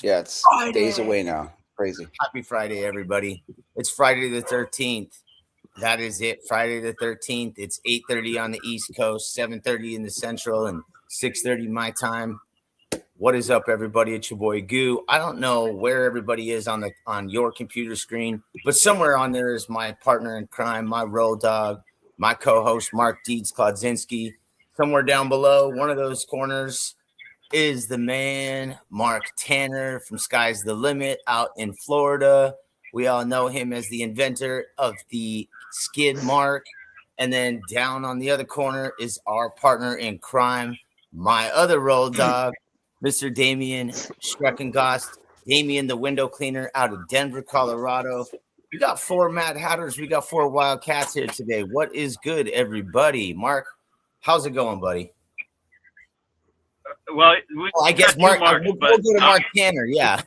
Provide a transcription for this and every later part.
Yeah, it's days away now. Crazy. Happy Friday, everybody. It's Friday the 13th. That is it. Friday the 13th. It's 8:30 on the East Coast, 7:30 in the Central, and 6:30 my time. What is up, everybody? It's your boy Goo. I don't know where everybody is on your computer screen, but somewhere on there is my partner in crime, my road dog, my co-host Marc Klodzinski. Somewhere down below, one of those corners is the man Marc Tanner from Sky's the Limit out in Florida. We all know him as the inventor of the Skidmarc. And then down on the other corner is our partner in crime, my other road dog, Mr. Damian Schrecongost, Damian the window cleaner out of Denver, Colorado. We got 4 Mad Hatters. We got 4 Wildcats here today. What is good, everybody? Marc, how's it going, buddy? Well, I guess Marc. We'll go to Marc Tanner. Yeah,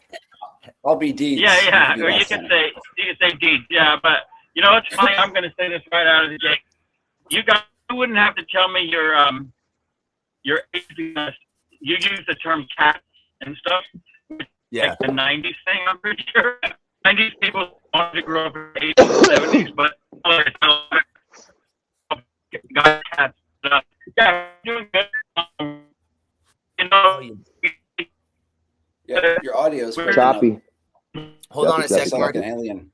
I'll be Deeds. Yeah. Or you can say Deeds. Yeah, but you know what's funny? I'm going to say this right out of the gate. You guys wouldn't have to tell me your age because you use the term cats and stuff. Yeah. Like the 90s thing, I'm pretty sure. 90s people wanted to grow up in the 80s and 70s, but got cats. Yeah, doing good. You know, Yeah, your audio is choppy. Hold on a second, Marc. Like an alien.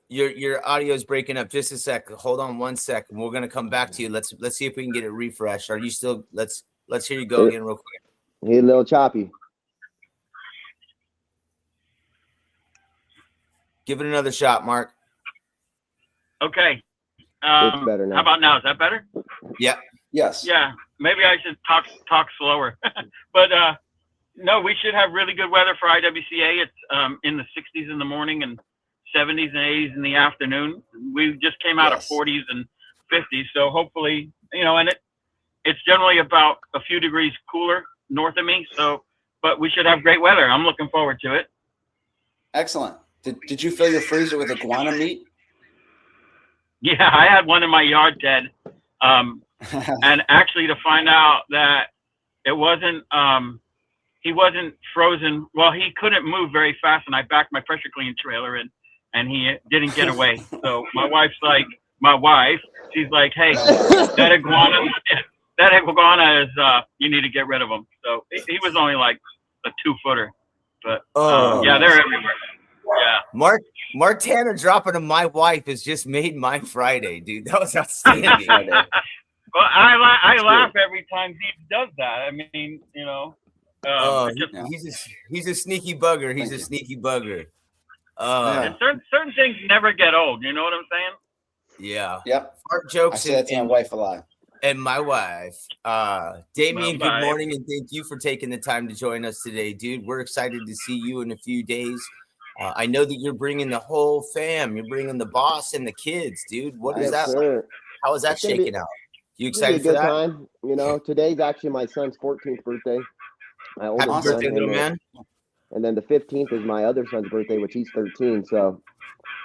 Your audio is breaking up just a sec. Hold on 1 second. We're gonna come back to you. Let's see if we can get it refreshed. Are you still? Let's hear you go again real quick. He's a little choppy. Give it another shot, Marc. okay. It's better now. How about now? Is that better? Yeah. Yes. Yeah, maybe I should talk slower. But no, we should have really good weather for IWCA. It's in the 60s in the morning and 70s and 80s in the afternoon. We just came out of 40s and 50s, so hopefully, and it's generally about a few degrees cooler north of me. So, but we should have great weather. I'm looking forward to it. Excellent. Did you fill your freezer with iguana meat? Yeah, I had one in my yard, Ted. And actually to find out that it wasn't, he wasn't frozen. Well, he couldn't move very fast, and I backed my pressure clean trailer in, and he didn't get away. So my wife, she's like, hey, that iguana is, you need to get rid of him. So he was only like a 2-footer, but yeah, they're everywhere. Yeah. Marc Tanner dropping on my wife has just made my Friday, dude. That was outstanding. Well, I laugh every time he does that. I mean, he's a sneaky bugger. He's a sneaky bugger. And certain things never get old. You know what I'm saying? Yeah. Yep. Fart jokes. I say that to my wife a lot. And my wife. Damian, good morning, and thank you for taking the time to join us today, dude. We're excited to see you in a few days. I know that you're bringing the whole fam. You're bringing the boss and the kids, dude. What is that? Like? How is that shaking out? You excited for that? Time. Today's actually my son's 14th birthday. My oldest Happy birthday, little man. And then the 15th is my other son's birthday, which he's 13. So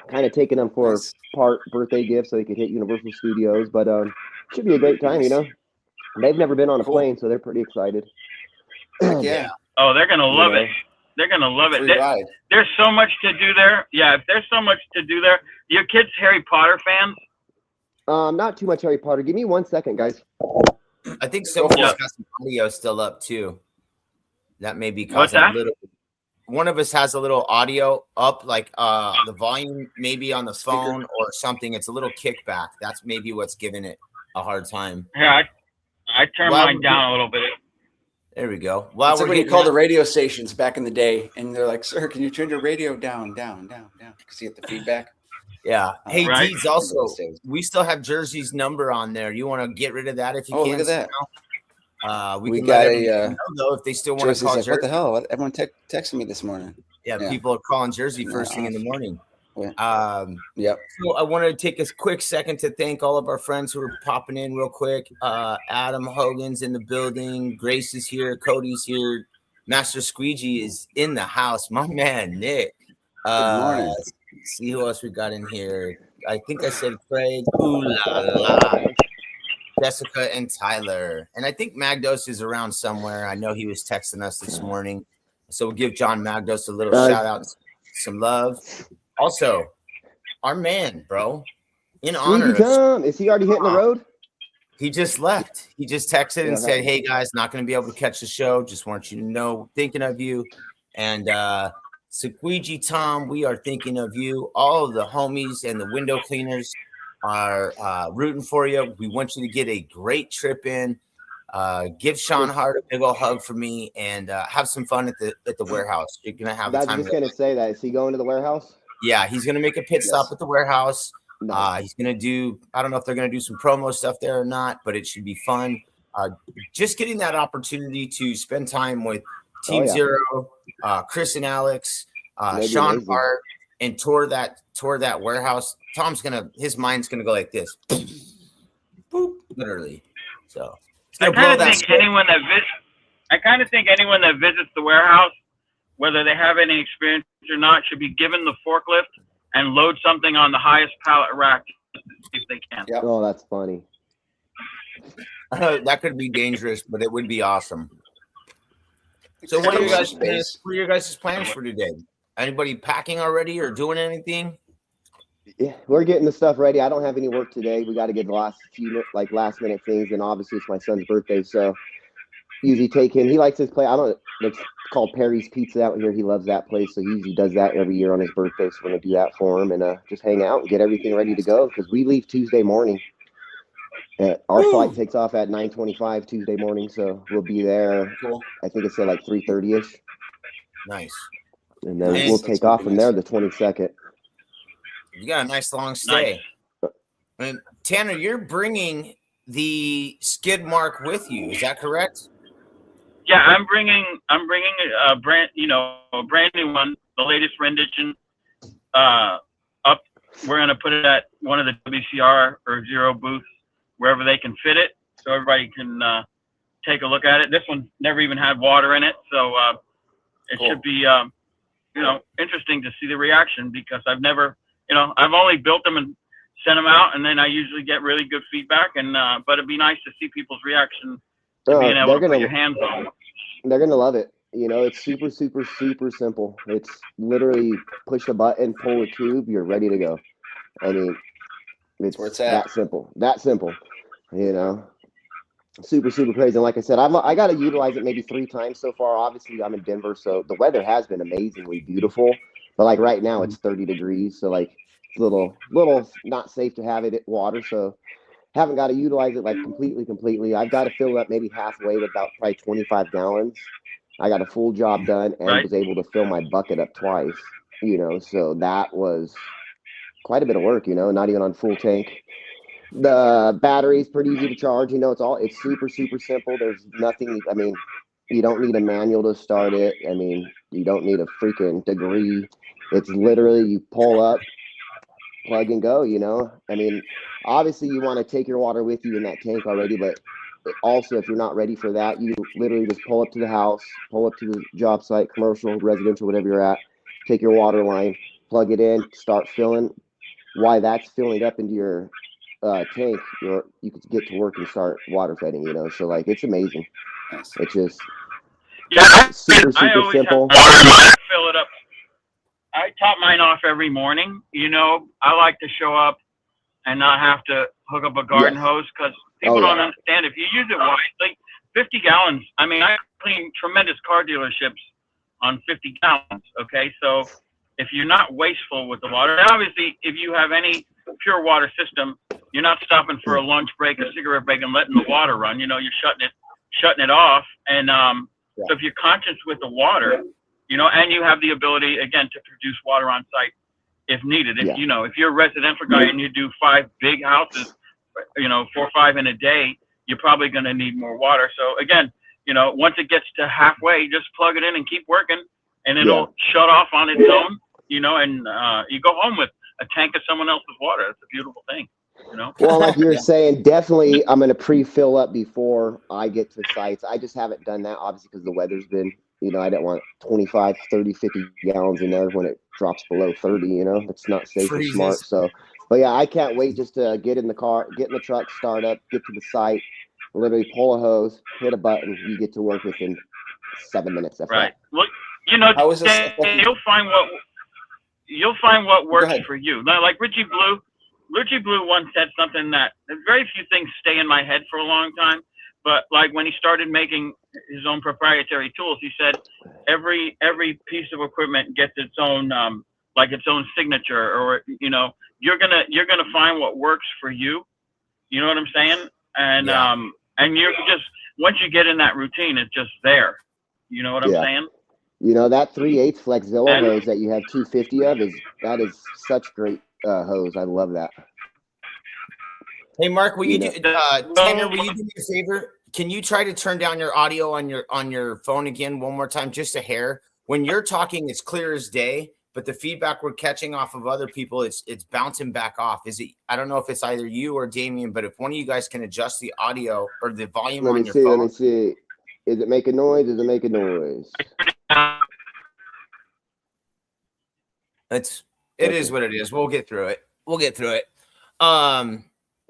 kind of taking them for a part birthday gift so he could hit Universal Studios. But should be a great time, They've never been on a plane, so they're pretty excited. Yeah. Oh, they're going to love it. They're going to love it. There's so much to do there. Yeah, if there's so much to do there. Your kids Harry Potter fans? Not too much Harry Potter. Give me 1 second, guys. I think Sophie's got some audio still up, too. That may be causing a little. One of us has a little audio up, like the volume maybe on the phone or something. It's a little kickback. That's maybe what's giving it a hard time. Yeah, I turned mine down a little bit. There we go. That's like when you call the radio stations back in the day, and they're like, "Sir, can you turn your radio down?" Because you get the feedback. Yeah. Hey, Deeds, also, we still have Jersey's number on there. You want to get rid of that if you can? Look at that. We can got let know, though, if they still want to call like, Jersey. What the hell? Everyone texted me this morning. Yeah, people are calling Jersey first thing in the morning. Yep. So I wanted to take a quick second to thank all of our friends who are popping in real quick. Adam Hogan's in the building. Grace is here. Cody's here. Master Squeegee is in the house. My man, Nick. Good morning. See who else we got in here. I think I said Craig. Ooh la la. Jessica and Tyler. And I think Magdos is around somewhere. I know he was texting us this morning. So we'll give John Magdos a little shout out, some love. Also, our man, bro, in honor of is he already hitting the road? He just left. He just texted and said, "Hey guys, not going to be able to catch the show. Just want you to know, thinking of you." And Squeegee Tom, we are thinking of you. All of the homies and the window cleaners are rooting for you. We want you to get a great trip in. Give Sean Hart a big old hug for me, and have some fun at the warehouse. You're gonna have. I was just gonna say that. Is he going to the warehouse? Yeah, he's gonna make a pit stop at the warehouse. Nice. He's gonna do. I don't know if they're gonna do some promo stuff there or not, but it should be fun. Just getting that opportunity to spend time with Team Zero, Chris and Alex, Sean Hart, and tour that warehouse. Tom's his mind's gonna go like this, boop, literally. So I kind of think anyone that visits the warehouse, whether they have any experience or not, should be given the forklift and load something on the highest pallet rack if they can. Yep. Oh, that's funny. That could be dangerous, but it would be awesome. So what are your guys' plans for today? Anybody packing already or doing anything? Yeah, we're getting the stuff ready. I don't have any work today. We got to get the last few last minute things, and obviously it's my son's birthday, so usually take him. He likes his place. It's called Perry's Pizza out here. He loves that place, so he usually does that every year on his birthday. So we're gonna do that for him and just hang out and get everything ready to go because we leave Tuesday morning. Our flight takes off at 9:25 Tuesday morning, so we'll be there. Cool. I think it's at like 3:30ish. Nice. And then we'll take off from there the 22nd. You got a nice long stay. Nice. And Tanner, you're bringing the Skidmarc with you. Is that correct? Yeah, I'm bringing a brand new one, the latest rendition. Up, we're gonna put it at one of the WCR or Zero booths wherever they can fit it, so everybody can take a look at it. This one never even had water in it, so it should be interesting to see the reaction because I've only built them and sent them out, and then I usually get really good feedback. And but it'd be nice to see people's reaction to being able to put your hands on it. They're gonna love it. It's super, super, super simple. It's literally push a button, pull a tube, you're ready to go. I mean, it's that simple. That simple. Super, super crazy. And like I said, I got to utilize it maybe 3 times so far. Obviously, I'm in Denver, so the weather has been amazingly beautiful. But like right now, it's 30 degrees, so like it's a little not safe to have it at water. So haven't got to utilize it like completely. I've got to fill it up maybe halfway with about probably 25 gallons. I got a full job done and was able to fill my bucket up twice. So that was quite a bit of work. Not even on full tank. The battery's pretty easy to charge. It's super, super simple. There's nothing. I mean, you don't need a manual to start it. I mean, you don't need a freaking degree. It's literally you pull up, plug and go. I mean, obviously you want to take your water with you in that tank already, but also if you're not ready for that, you literally just pull up to the house, pull up to the job site, commercial, residential, whatever you're at, take your water line, plug it in, start filling. While that's filling up into your tank, you could get to work and start water feeding. So like it's amazing. It's just super simple. Fill it up. I top mine off every morning. I like to show up and not have to hook up a garden hose because people don't understand. If you use it wisely, 50 gallons. I mean, I clean tremendous car dealerships on 50 gallons. Okay, so if you're not wasteful with the water, and obviously if you have any pure water system, you're not stopping for a lunch break, a cigarette break, and letting the water run. You're shutting it off. And so if you're conscious with the water, and you have the ability again to produce water on site if needed. If you're a residential guy and you do 5 big houses, 4 or 5 in a day, you're probably going to need more water. So again, once it gets to halfway, just plug it in and keep working, and it'll shut off on its own. And you go home with a tank of someone else's water. It's a beautiful thing. Well, like you're saying, definitely I'm going to pre-fill up before I get to sites. I just haven't done that, obviously, because the weather's been, I didn't want 25, 30, 50 gallons in there when it drops below 30, it's not safe or smart. So, but yeah, I can't wait just to get in the car, get in the truck, start up, get to the site, literally pull a hose, hit a button, you get to work within 7 minutes. Right. Well, You know, How is this affecting- you'll find what works for you. Now, like Richie Blue once said something that very few things stay in my head for a long time. But like when he started making his own proprietary tools, he said every piece of equipment gets its own like its own signature, or you know, you're gonna find what works for you. You know what I'm saying? And and you're just once you get in that routine, it's just there. You know what I'm saying? You know, that 3/8 Flexzilla hose that you have 250 of is such great hose. I love that. Hey, Mark, will you do, Tanner, will you do me a favor? Can you try to turn down your audio on your phone again one more time, just a hair? When you're talking, it's clear as day, but the feedback we're catching off of other people, it's bouncing back off. Is it? I don't know if it's either you or Damian, but if one of you guys can adjust the audio or the volume on your phone. Let me see. Is it making noise? Is it making noise? It is what it is. We'll get through it.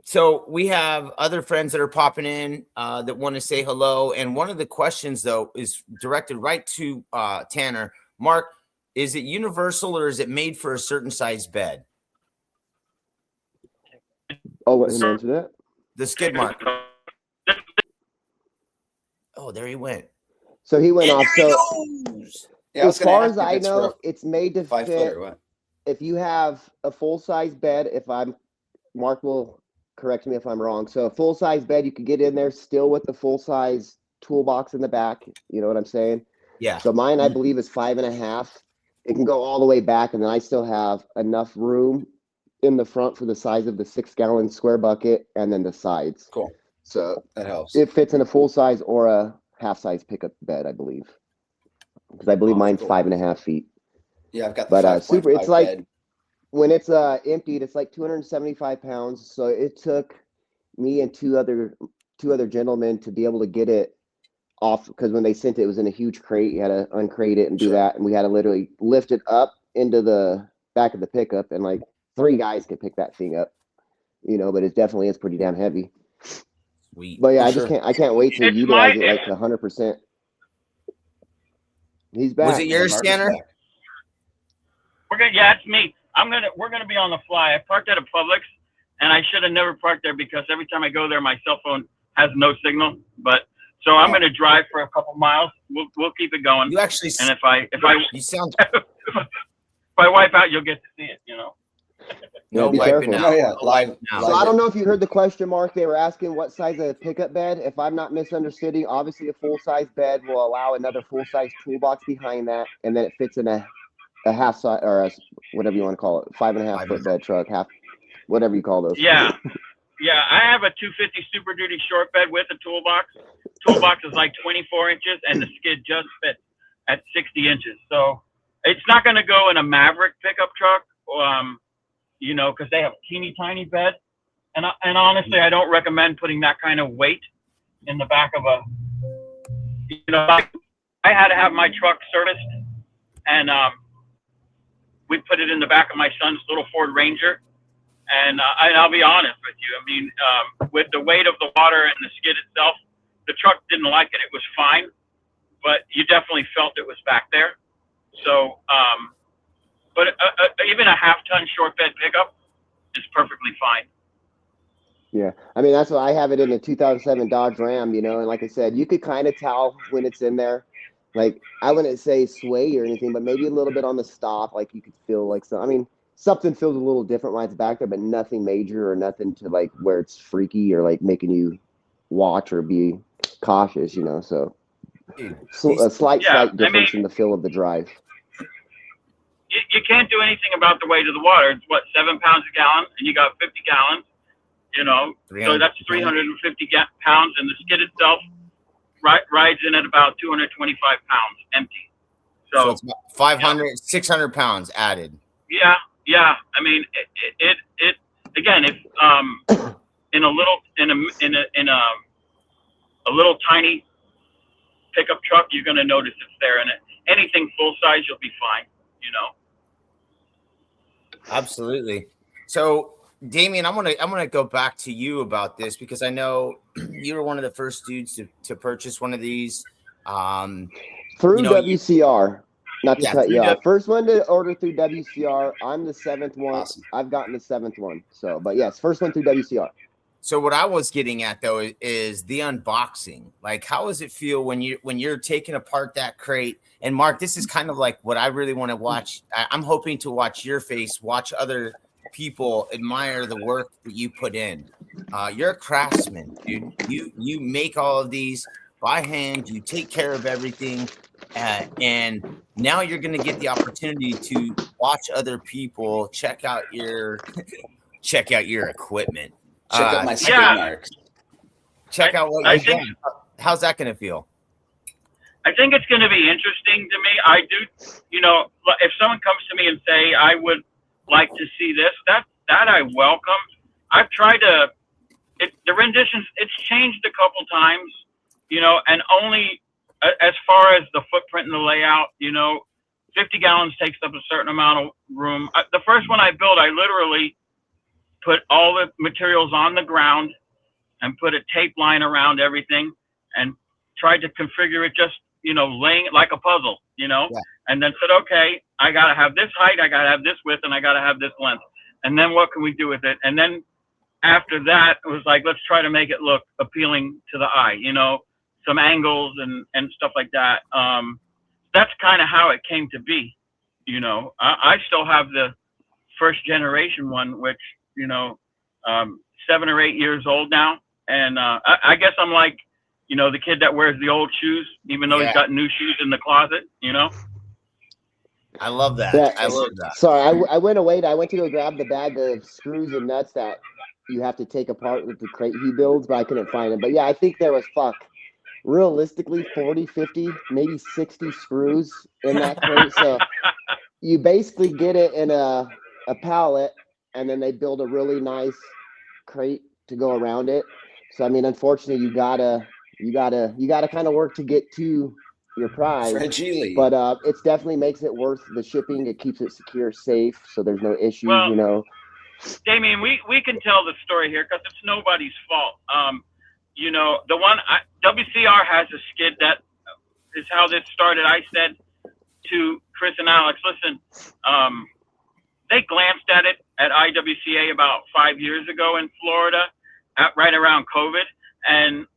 So we have other friends that are popping in that want to say hello. And one of the questions, though, is directed right to Tanner. Mark, is it universal or is it made for a certain size bed? Oh, what answer that? The Skidmarc. Oh, there he went. So he went off. So Yeah, as far as I know, it's made to 5 fit. foot or what? If you have a full-size bed, Mark will correct me if I'm wrong. So a full-size bed, you could get in there still with the full-size toolbox in the back. You know what I'm saying? Yeah. So mine, I believe, is 5.5. It can go all the way back, and then I still have enough room in the front for the size of the 6-gallon square bucket, and then the sides. Cool. So that helps. It fits in a full-size or a half-size pickup bed, I believe. Because I believe mine's 5.5 feet. Yeah, I've got the 5.5 super. It's like bed. when it's emptied, it's like 275 pounds. So it took me and two other gentlemen to be able to get it off, because when they sent it, it was in a huge crate. You had to uncrate it and do that, and we had to literally lift it up into the back of the pickup, and like 3 guys could pick that thing up. You know, but it definitely is pretty damn heavy. Sweet. But yeah, I can't wait to utilize it like 100%. He's back. Was it yours, Tanner? It's me. We're gonna be on the fly. I parked at a Publix, and I should have never parked there because every time I go there, my cell phone has no signal. But so I'm gonna drive for a couple miles. We'll keep it going. You actually, and if I you sound if I wipe out, you'll get to see it. You know. No be wiping careful. out. Oh yeah, live. So I don't know if you heard the question, Mark. They were asking what size of pickup bed. If I'm not misunderstanding, obviously a full-size bed will allow another full-size toolbox behind that, and then it fits in a half size, or whatever you want to call it, 5.5 foot bed truck, whatever you call those. Yeah. Yeah, I have a 250 Super Duty short bed with a toolbox. Toolbox is like 24 inches, and the skid just fits at 60 inches. So it's not going to go in a Maverick pickup truck, you know, because they have a teeny tiny bed. And honestly, I don't recommend putting that kind of weight in the back of a, you know, I had to have my truck serviced, and we put it in the back of my son's little Ford Ranger. And I'll be honest with you. I mean, with the weight of the water and the skid itself, the truck didn't like it. It was fine, but you definitely felt it was back there. So, but even a half-ton short bed pickup is perfectly fine. Yeah, I mean, that's why I have it in the 2007 Dodge Ram, you know, and like I said, you could kind of tell when it's in there. Like, I wouldn't say sway or anything, but maybe a little bit on the stop, like you could feel like some. I mean, something feels a little different when it's back there, but nothing major or nothing to like where it's freaky or like making you watch or be cautious, you know. So a slight difference in the feel of the drive. You can't do anything about the weight of the water. It's what, 7 pounds a gallon, and you got 50 gallons, you know. So that's 350 pounds, and the skid itself rides in at about 225 pounds empty. So it's about 500, 600 pounds added. Yeah. Yeah, I mean, it again, if in a little tiny pickup truck, you're going to notice it's there, and anything full size, you'll be fine, you know. Absolutely. So, Damian, I'm gonna go back to you about this because I know you were one of the first dudes to purchase one of these through WCR. Not to Yeah, cut you through off. First one to order through WCR. I'm the 7th one. Awesome. I've gotten the 7th one. So, but yes, first one through WCR. So what I was getting at though is the unboxing. Like, how does it feel when you're taking apart that crate? And Mark, this is kind of like what I really want to watch. I'm hoping to watch your face, watch other people admire the work that you put in. You're a craftsman, dude. You make all of these by hand. You take care of everything, and now you're going to get the opportunity to watch other people check out your equipment. Check out my Yeah. Skidmarc. Check out what you've done. How's that going to feel? I think it's going to be interesting to me. I do, if someone comes to me and say, I would like to see this, that I welcome. I've tried the renditions, it's changed a couple times, and only as far as the footprint and the layout, 50 gallons takes up a certain amount of room. The first one I built, I literally put all the materials on the ground and put a tape line around everything and tried to configure it just, laying it like a puzzle, and then said, okay, I got to have this height, I got to have this width, and I got to have this length. And then what can we do with it? And then after that, it was like, let's try to make it look appealing to the eye, some angles and stuff like that. That's kind of how it came to be. I still have the first generation one, which, 7 or 8 years old now. And I guess I'm like, the kid that wears the old shoes, even though he's got new shoes in the closet, I love that. I love that. Sorry, I went away. I went to go grab the bag of screws and nuts that you have to take apart with the crate he builds, but I couldn't find them. But yeah, I think there was realistically 40, 50, maybe 60 screws in that crate. So you basically get it in a pallet, and then they build a really nice crate to go around it. So I mean, unfortunately, you gotta kind of work to get to your prize. Fragile. But it definitely makes it worth the shipping. It keeps it secure, safe, so there's no issues. Well, Damian, we can tell the story here because it's nobody's fault. The one WCR has a skid that is how this started. I said to Chris and Alex, listen, they glanced at it at IWCA about 5 years ago in Florida, right around COVID, and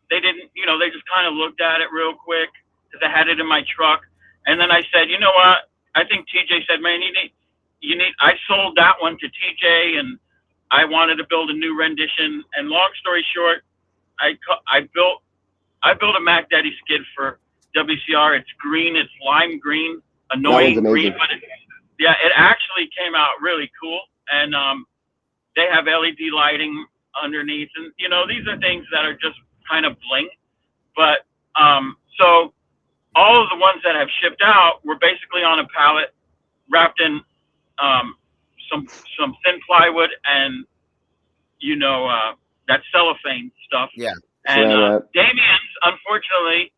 they didn't, they just kind of looked at it real quick because I had it in my truck, and then I said, you know what? I think TJ said, man, you need. I sold that one to TJ, and I wanted to build a new rendition. And long story short, I built a Mac Daddy skid for WCR. It's green. It's lime green, annoying green, but it actually came out really cool. And they have LED lighting underneath, and these are things that are just kind of bling. But so all of the ones that have shipped out were basically on a pallet wrapped in some thin plywood and that cellophane stuff. Yeah. And Damian's unfortunately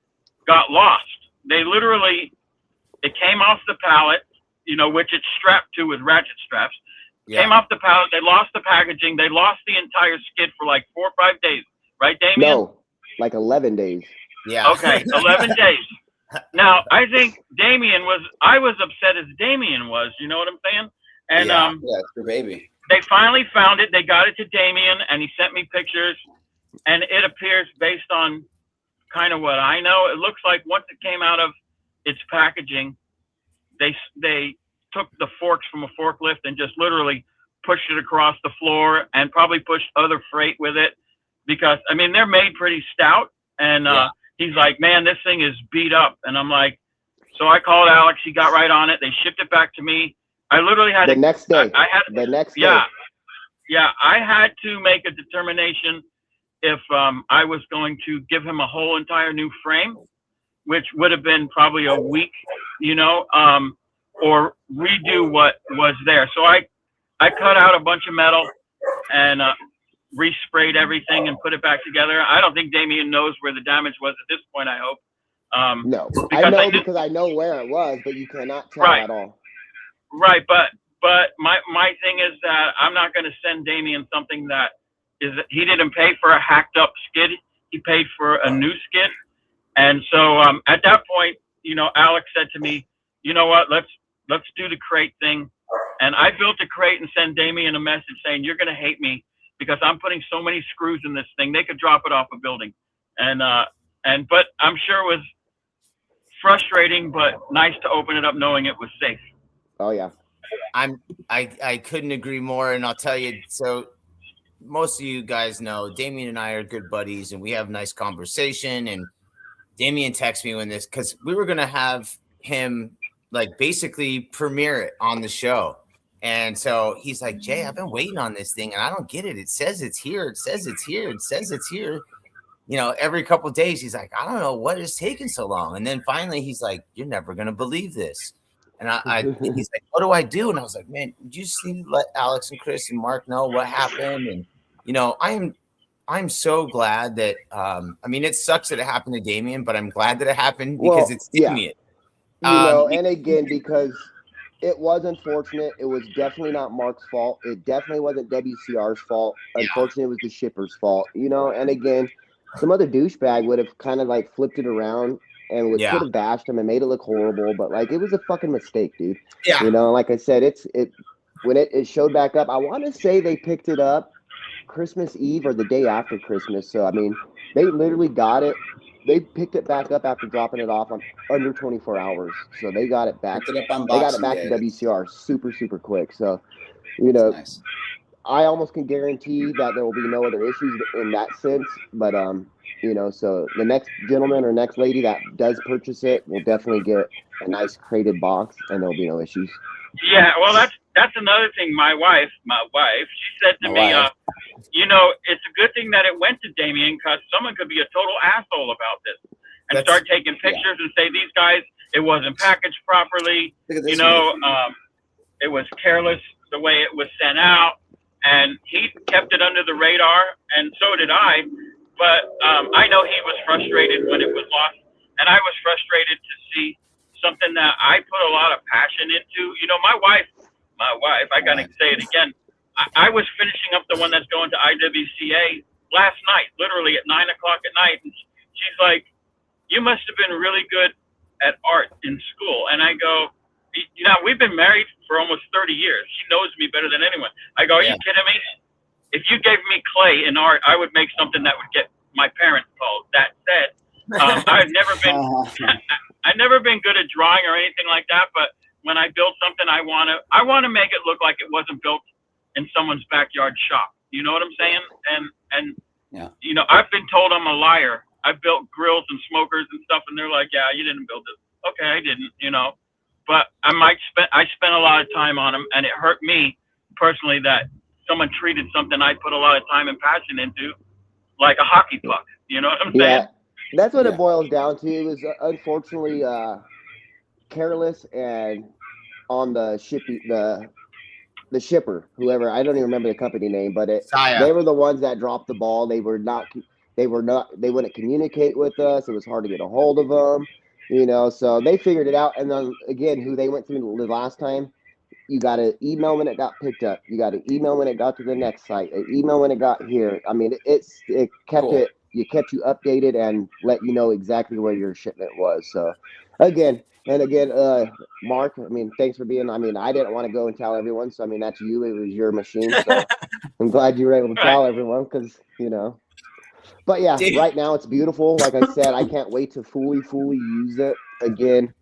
got lost. It came off the pallet, which it's strapped to with ratchet straps. Yeah. Came off the pallet. They lost the packaging. They lost the entire skid for like 4 or 5 days. Right, Damian? No, like 11 days. Yeah. Okay, 11 days. Now, I think I was upset as Damian was. You know what I'm saying? And it's your baby. They finally found it. They got it to Damian, and he sent me pictures. And it appears, based on kind of what I know, it looks like once it came out of its packaging, they took the forks from a forklift and just literally pushed it across the floor and probably pushed other freight with it because, I mean, they're made pretty stout. And he's like, man, this thing is beat up. And I'm like, so I called Alex. He got right on it. They shipped it back to me. I literally had the next day. The next day. Yeah. I had to make a determination if I was going to give him a whole entire new frame, which would have been probably a week, or redo what was there. So I cut out a bunch of metal and resprayed everything and put it back together. I don't think Damian knows where the damage was at this point, I hope. No, I know because I know where it was, but you cannot tell at all. Right, but my thing is that I'm not going to send Damian something that he didn't pay for a hacked up skid. He paid for a new skid. And so at that point, Alex said to me, you know what, let's do the crate thing. And I built a crate and sent Damian a message saying, you're going to hate me because I'm putting so many screws in this thing. They could drop it off a building. But I'm sure it was frustrating, but nice to open it up knowing it was safe. Oh yeah. I couldn't agree more. And I'll tell you, so most of you guys know Damian and I are good buddies and we have nice conversation. And Damian texted me when this, because we were going to have him like basically premiere it on the show. And so he's like, Jay, I've been waiting on this thing and I don't get it. It says it's here. It says it's here. It says it's here. Every couple of days, he's like, I don't know what is taking so long. And then finally he's like, you're never going to believe this. And and he's like, what do I do? And I was like, man, did you see, let Alex and Chris and Mark know what happened? And, I'm so glad that, it sucks that it happened to Damian, but I'm glad that it happened because it's Damian. And again, because it was unfortunate. It was definitely not Mark's fault. It definitely wasn't WCR's fault. Unfortunately, it was the shipper's fault, and again, some other douchebag would have kind of like flipped it around and could have bashed him and made it look horrible. But like, it was a fucking mistake, dude. Yeah. Like I said, when it showed back up, I want to say they picked it up Christmas Eve or the day after Christmas. So, they literally got it. They picked it back up after dropping it off on under 24 hours. So they got it back. They got it back to WCR super, super quick. So, nice. I almost can guarantee that there will be no other issues in that sense. But, so the next gentleman or next lady that does purchase it will definitely get a nice crated box and there'll be no issues. Yeah, well, that's another thing. My wife, she said to me, it's a good thing that it went to Damian because someone could be a total asshole about this and start taking pictures and say, these guys, it wasn't packaged properly. It was careless the way it was sent out. And he kept it under the radar, and so did I. But I know he was frustrated when it was lost, and I was frustrated to see something that I put a lot of passion into. My wife, I gotta say it again. I was finishing up the one that's going to IWCA last night, literally at 9:00 at night, and she's like, "You must have been really good at art in school." And I go, we've been married for almost 30 years. She knows me better than anyone. I go, are you kidding me? If you gave me clay in art, I would make something that would get my parents called. That said, I've never been good at drawing or anything like that. But when I build something, I want to make it look like it wasn't built in someone's backyard shop. You know what I'm saying? And I've been told I'm a liar. I built grills and smokers and stuff, and they're like, yeah, you didn't build this. Okay, I didn't, But I spent a lot of time on them, and it hurt me personally that someone treated something I put a lot of time and passion into like a hockey puck. You know what I'm saying? Yeah, that's what it boils down to. It was unfortunately careless and on the shipper, whoever, I don't even remember the company name, but they were the ones that dropped the ball. They wouldn't communicate with us. It was hard to get a hold of them. So they figured it out. And then again, who they went through the last time, you got an email when it got picked up. You got an email when it got to the next site, an email when it got here. It kept you updated and let you know exactly where your shipment was. So again, Mark, thanks for being, I didn't want to go and tell everyone. So, that's you, it was your machine. So I'm glad you were able to tell everyone because, But yeah, right now it's beautiful. Like I said, I can't wait to fully use it again.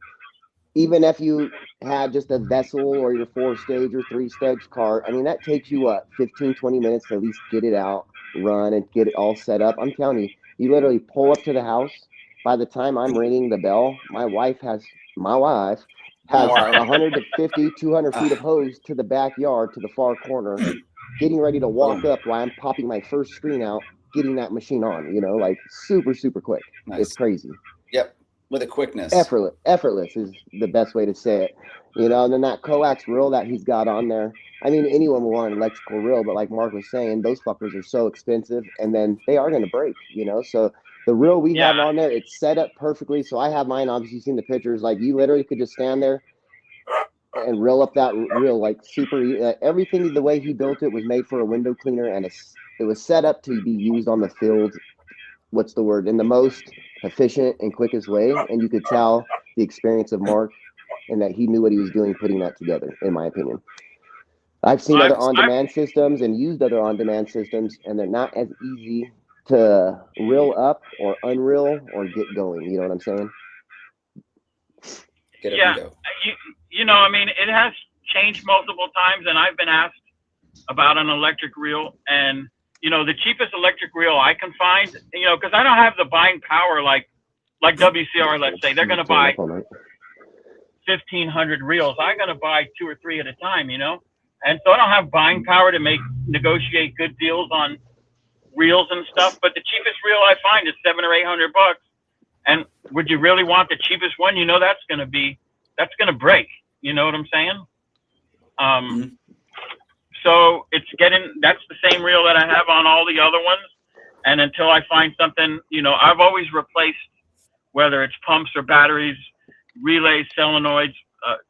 Even if you had just a vessel or your 4-stage or 3-stage cart, that takes you 15, 20 minutes to at least get it out, run, and get it all set up. I'm telling you, you literally pull up to the house. By the time I'm ringing the bell, my wife has 150, 200 feet of hose to the backyard, to the far corner, getting ready to walk up while I'm popping my first screen out, getting that machine on, like super, super quick. Nice. It's crazy. Yep. With a quickness. Effortless is the best way to say it. And then that coax reel that he's got on there. Anyone will want an electrical reel, but like Mark was saying, those fuckers are so expensive and then they are going to break, So the reel we have on there, it's set up perfectly. So I have mine, obviously seen the pictures, like you literally could just stand there and reel up that reel like super. Everything, the way he built it was made for a window cleaner, and it was set up to be used on the field. In the most efficient and quickest way. And you could tell the experience of Marc, and that he knew what he was doing putting that together, in my opinion. I've seen other on-demand systems and used other on-demand systems, and they're not as easy to reel up or unreel or get going. You know what I'm saying? Get up and go. You know, I mean, it has changed multiple times, and I've been asked about an electric reel, and you know, the cheapest electric reel I can find, you know, because I don't have the buying power like WCR. Let's say they're going to buy 1,500 reels. I'm going to buy 2 or 3 at a time, you know, and so I don't have buying power to negotiate good deals on reels and stuff. But the cheapest reel I find is $700 or $800. And would you really want the cheapest one? You know, that's going to break. You know what I'm saying? So that's the same reel that I have on all the other ones. And until I find something, you know, I've always replaced, whether it's pumps or batteries, relays, solenoids,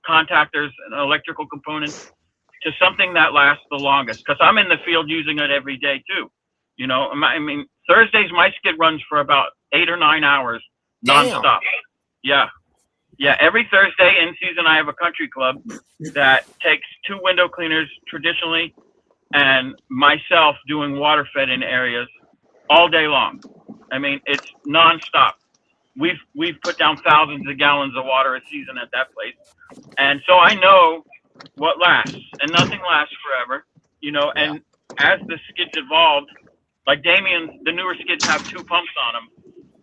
contactors, and electrical components, to something that lasts the longest. Because I'm in the field using it every day too. You know, I mean, Thursdays my skid runs for about 8 or 9 hours nonstop. Yeah. Every Thursday in season, I have a country club that takes 2 window cleaners traditionally, and myself doing water fed in areas all day long. I mean, it's nonstop. We've put down thousands of gallons of water a season at that place, and so I know what lasts, and nothing lasts forever. You know, and as the skids evolved, like Damian, the newer skids have 2 pumps on them.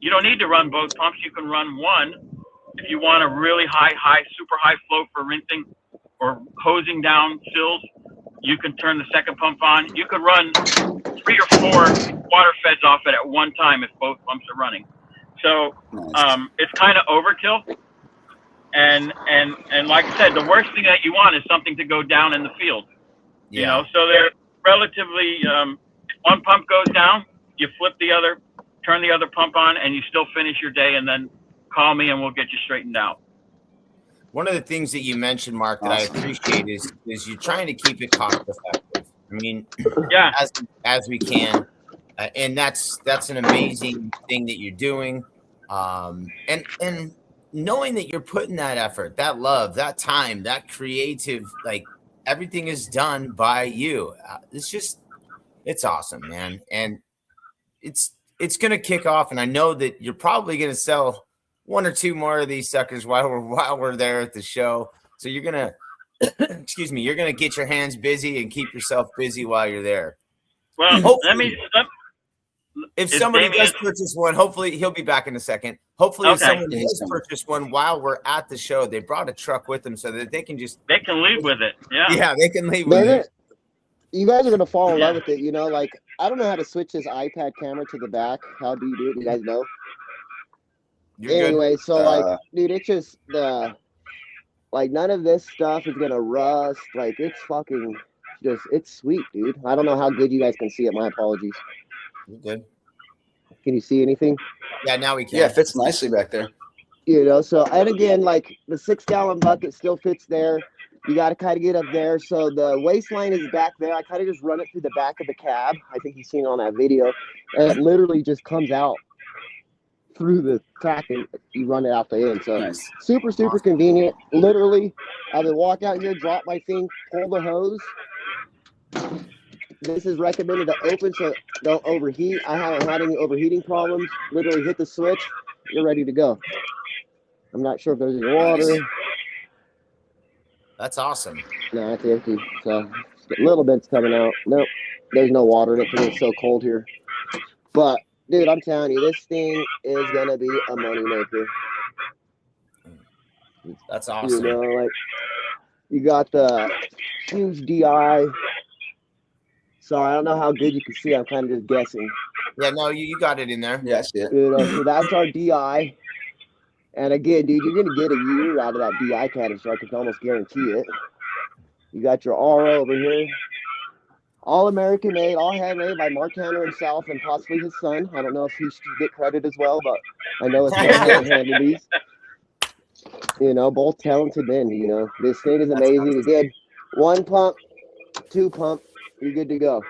You don't need to run both pumps. You can run one if you want a really super high flow for rinsing or hosing down fills. You can turn the second pump on. You could run 3 or 4 water feds off it at one time if both pumps are running. So it's kind of overkill. And like I said, the worst thing that you want is something to go down in the field. You know, so they're relatively, if one pump goes down, you flip the other, turn the other pump on, and you still finish your day, and then call me and we'll get you straightened out. One of the things that you mentioned, Marc, that I appreciate is you're trying to keep it cost effective. I mean, as we can, and that's an amazing thing that you're doing. And knowing that you're putting that effort, that love, that time, that creative, like everything is done by you. It's awesome, man. And it's going to kick off. And I know that you're probably going to sell 1 or 2 more of these suckers while we're there at the show. So you're going to, you're going to get your hands busy and keep yourself busy while you're there. Well, if somebody does purchase one, hopefully he'll be back in a second. Hopefully if someone does purchase one while we're at the show, they brought a truck with them so that they can leave with it. Yeah, they can leave with it. You guys are going to fall in love with it. You know, like, I don't know how to switch this iPad camera to the back. How do you do it? You guys know? Anyway, so like, dude, it's just like none of this stuff is gonna rust. Like, it's fucking it's sweet, dude. I don't know how good you guys can see it. My apologies. You're good. Can you see anything? Yeah, now we can. Yeah, it fits nicely back there. You know, so, and again, like the 6-gallon bucket still fits there. You got to kind of get up there. So the waistline is back there. I kind of just run it through the back of the cab. I think you've seen on that video, and it literally just comes out through the track and you run it out the end. So super convenient. Literally, I would walk out here, drop my thing, pull the hose. This is recommended to open so don't overheat. I haven't had any overheating problems. Literally hit the switch, you're ready to go. I'm not sure if there's any water. That's awesome. No, it's empty. So a little bit's coming out. Nope, there's no water in it because it's so cold here. But dude, I'm telling you, this thing is gonna be a moneymaker. That's awesome. You know, like you got the huge DI. Sorry, I don't know how good you can see. I'm kind of just guessing. Yeah, no, you got it in there. Yeah, I see it. You know, so that's our DI. And again, dude, you're gonna get a year out of that DI canister. I can almost guarantee it. You got your RO over here. All American made, all handmade by Marc Tanner himself and possibly his son. I don't know if he should get credit as well, but I know it's handed these. You know, both talented men. You know, this thing is amazing. Again, 1 pump, 2 pump, you're good to go.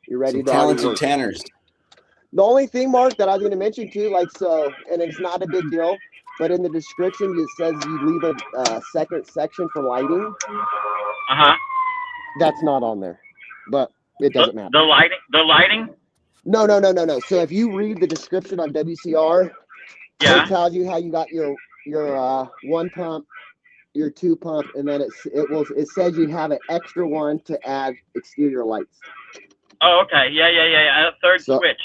You're ready to talented Tanners. The only thing, Marc, that I was going to mention too, like, so, and it's not a big deal. but in the description it says you leave a second section for lighting. That's not on there, but it doesn't matter. The lighting. No. So if you read the description on WCR, yeah, it tells you how you got your one pump, your two pump, and then it says you have an extra one to add exterior lights. Oh, okay. Yeah. A third switch.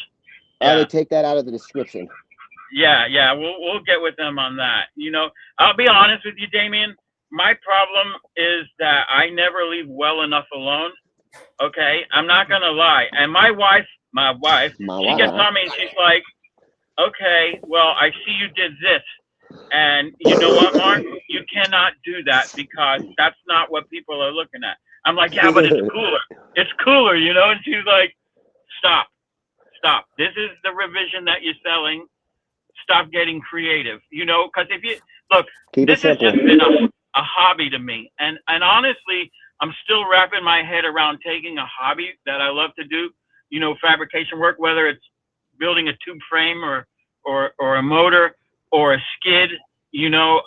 I would take that out of the description. Yeah. We'll get with them on that. You know, I'll be honest with you, Damian. My problem is that I never leave well enough alone. Okay, I'm not gonna lie. And my wife, she gets on me and she's like, "Okay, well, I see you did this, and you know what, Mark? You cannot do that because that's not what people are looking at." I'm like, "Yeah, but it's cooler. It's cooler, you know." And she's like, "Stop. This is the revision that you're selling. Stop getting creative, you know, because if you look, this has just been a hobby to me, and honestly, I'm still wrapping my head around taking a hobby that I love to do, you know, fabrication work, whether it's building a tube frame or a motor or a skid, you know,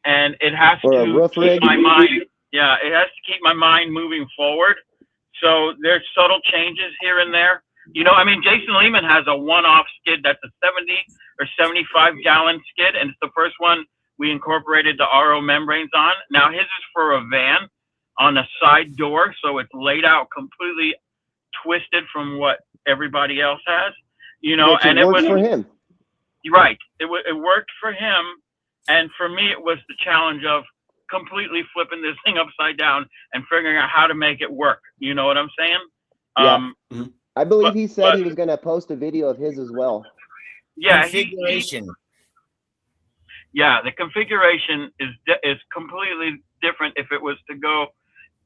and it has to keep my mind. Yeah, it has to keep my mind moving forward. So there's subtle changes here and there. You know, I mean, Jason Lehman has a one-off skid that's a 70 or 75 gallon skid, and it's the first one we incorporated the RO membranes on. Now his is for a van on a side door, so it's laid out completely twisted from what everybody else has, you know. And it was for him. Right. It worked for him, and for me, it was the challenge of completely flipping this thing upside down and figuring out how to make it work. You know what I'm saying? Yeah. I believe he said he was going to post a video of his as well. Yeah. Configuration. The configuration is completely different if it was to go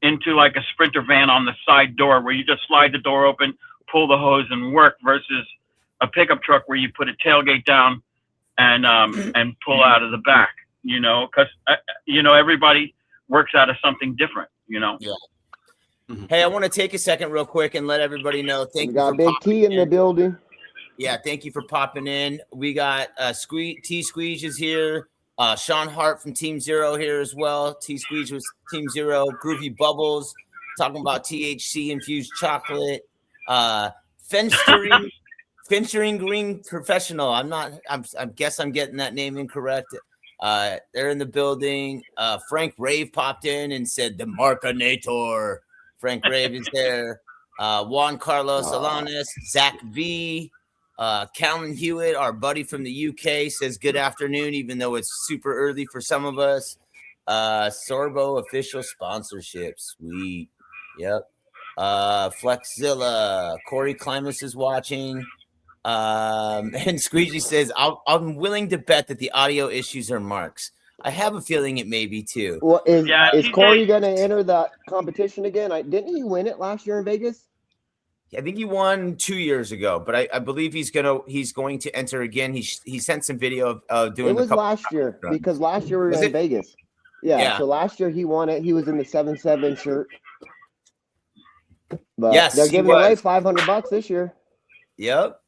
into like a Sprinter van on the side door where you just slide the door open, pull the hose and work, versus a pickup truck where you put a tailgate down and pull out of the back, you know, because, you know, everybody works out of something different, you know? Yeah. Hey, I want to take a second real quick and let everybody know. We got Big T in the building. Yeah, thank you for popping in. We got T Squeeze is here. Sean Hart from Team Zero here as well. T Squeeze was Team Zero. Groovy Bubbles talking about THC infused chocolate. Fenstering Green Professional. I guess I'm getting that name incorrect. They're in the building. Frank Rave popped in and said the Marcinator. Frank Rave is there. Juan Carlos Alanis, Zach V. Callan Hewitt, our buddy from the UK, says good afternoon, even though it's super early for some of us. Sorbo official sponsorship. Sweet. Yep. Flexzilla. Corey Klimas is watching. And Squeegee says, I'm willing to bet that the audio issues are Marc's. I have a feeling it may be too. Well, is Corey going to enter the competition again? Didn't he win it last year in Vegas? I think he won 2 years ago, but I believe he's going to enter again. He sent some video of doing. It was last year because last year we were in Vegas. Yeah, so last year he won it. He was in the 7-7 shirt. But yes, they're giving away $500 this year. Yep,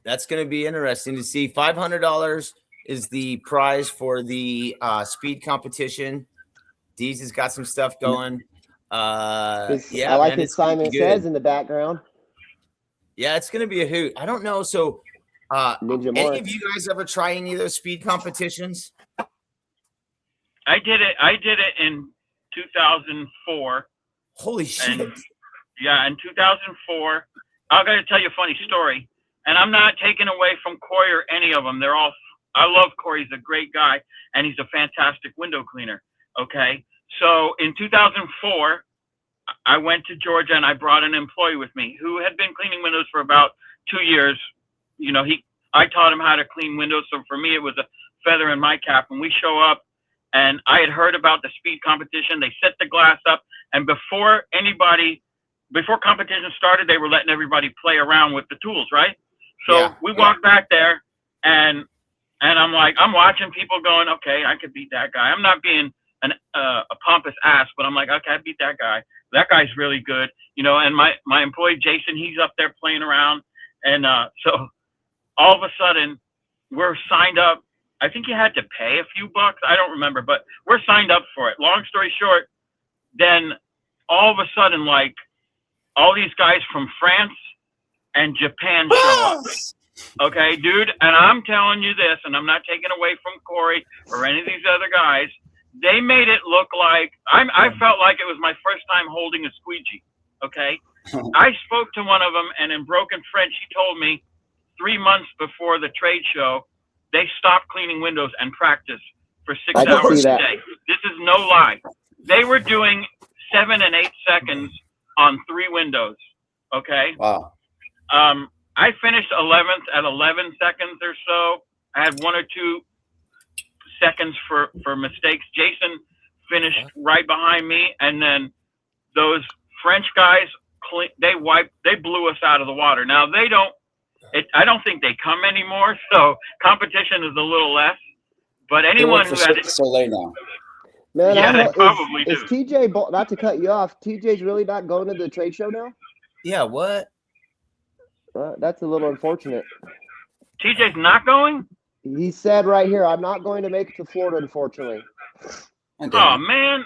that's going to be interesting to see. $500 is the prize for the speed competition. Deez has got some stuff going. I like his Simon Says in the background. Yeah, it's gonna be a hoot. I don't know. So any of you guys ever try any of those speed competitions? I did it in 2004. Holy shit. In 2004. I'm gonna tell you a funny story. And I'm not taking away from Corey or any of them. I love Corey. He's a great guy and he's a fantastic window cleaner. Okay. So in 2004, I went to Georgia and I brought an employee with me who had been cleaning windows for about 2 years. You know, I taught him how to clean windows. So for me, it was a feather in my cap. And we show up and I had heard about the speed competition. They set the glass up. And before competition started, they were letting everybody play around with the tools, right? So we walked back there and I'm like, I'm watching people going, okay, I could beat that guy. I'm not being a pompous ass, but I'm like, okay, I beat that guy. That guy's really good, you know. And my employee Jason, he's up there playing around, and so all of a sudden we're signed up I think you had to pay a few bucks. I don't remember, but we're signed up for it. Long story short, then all of a sudden, like, all these guys from France and Japan show up. Okay, dude, and I'm telling you this, and I'm not taking away from Corey or any of these other guys. They made it look like I felt like it was my first time holding a squeegee. Okay, I spoke to one of them, and in broken French, he told me 3 months before the trade show, they stopped cleaning windows and practiced for 6 hours a day. This is no lie. They were doing 7 and 8 seconds on 3 windows. Okay. Wow. I finished 11th at 11 seconds or so. I had 1 or 2 seconds for mistakes. Jason finished right behind me, and then those French guys, they blew us out of the water. Now I don't think they come anymore, so competition is a little less. But anyone who has so late now. Man, yeah, they probably is do. TJ, not to cut you off, TJ's really not going to the trade show now? Yeah, what? That's a little unfortunate. TJ's not going? He said right here, I'm not going to make it to Florida, unfortunately. Oh, man.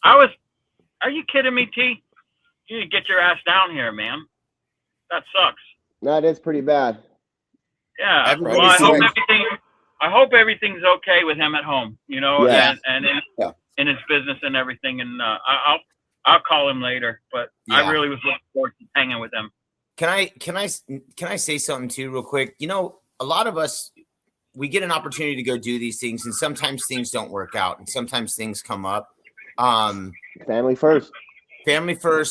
Are you kidding me, T? You need to get your ass down here, man. That sucks. That is pretty bad. Yeah. Well, I hope everything's okay with him at home, you know, and in his business and everything. And I'll call him later, but I really was looking forward to hanging with him. Can I say something too real quick? You know, a lot of us, we get an opportunity to go do these things, and sometimes things don't work out, and sometimes things come up. Family first.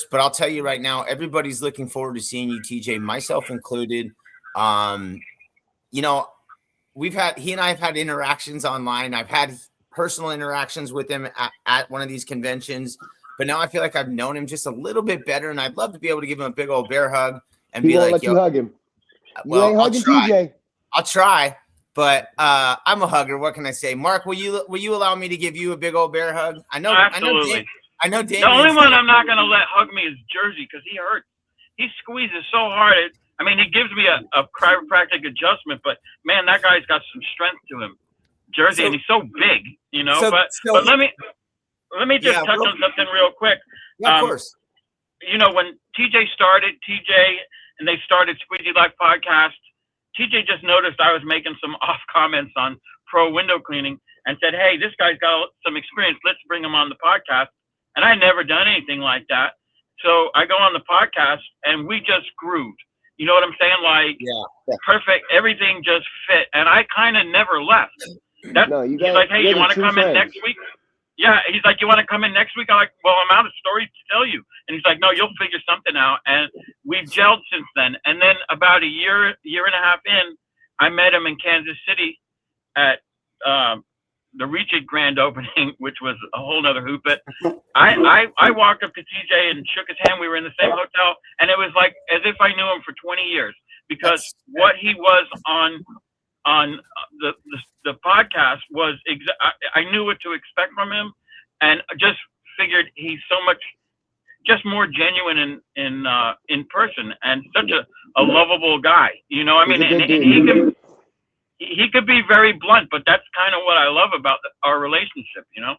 But I'll tell you right now, everybody's looking forward to seeing you, TJ, myself included. You know, he and I have had interactions online. I've had personal interactions with him at one of these conventions, but now I feel like I've known him just a little bit better, and I'd love to be able to give him a big old bear hug and he be won't like, let you hug him. Well, you ain't hugging TJ. I'll try, but I'm a hugger. What can I say? Mark, will you allow me to give you a big old bear hug? Absolutely. I know Damian. The only one I'm not going to let hug me is Jersey, because he hurts. He squeezes so hard. He gives me a chiropractic adjustment, but man, that guy's got some strength to him. Jersey, and he's so big, you know. But let me just touch on something real quick. Yeah, of course. You know, when TJ and they started Squeegee Life Podcast, TJ just noticed I was making some off comments on pro window cleaning and said, "Hey, this guy's got some experience. Let's bring him on the podcast." And I never done anything like that. So I go on the podcast and we just grooved. You know what I'm saying? Like, perfect. Everything just fit. And I kind of never left. He's like, "Hey, you want to come in next week?" Yeah. He's like, "You want to come in next week?" I'm like, "Well, I'm out of stories to tell you." And he's like, "No, you'll figure something out." And we've gelled since then. And then about a year and a half in, I met him in Kansas City at the Reach It grand opening, which was a whole nother hoop. But I walked up to TJ and shook his hand. We were in the same hotel, and it was like as if I knew him for 20 years, because what he was on the podcast was I knew what to expect from him, and just figured he's so much just more genuine in person, and such a lovable guy. You know, and he could be very blunt, but that's kind of what I love about our relationship, you know?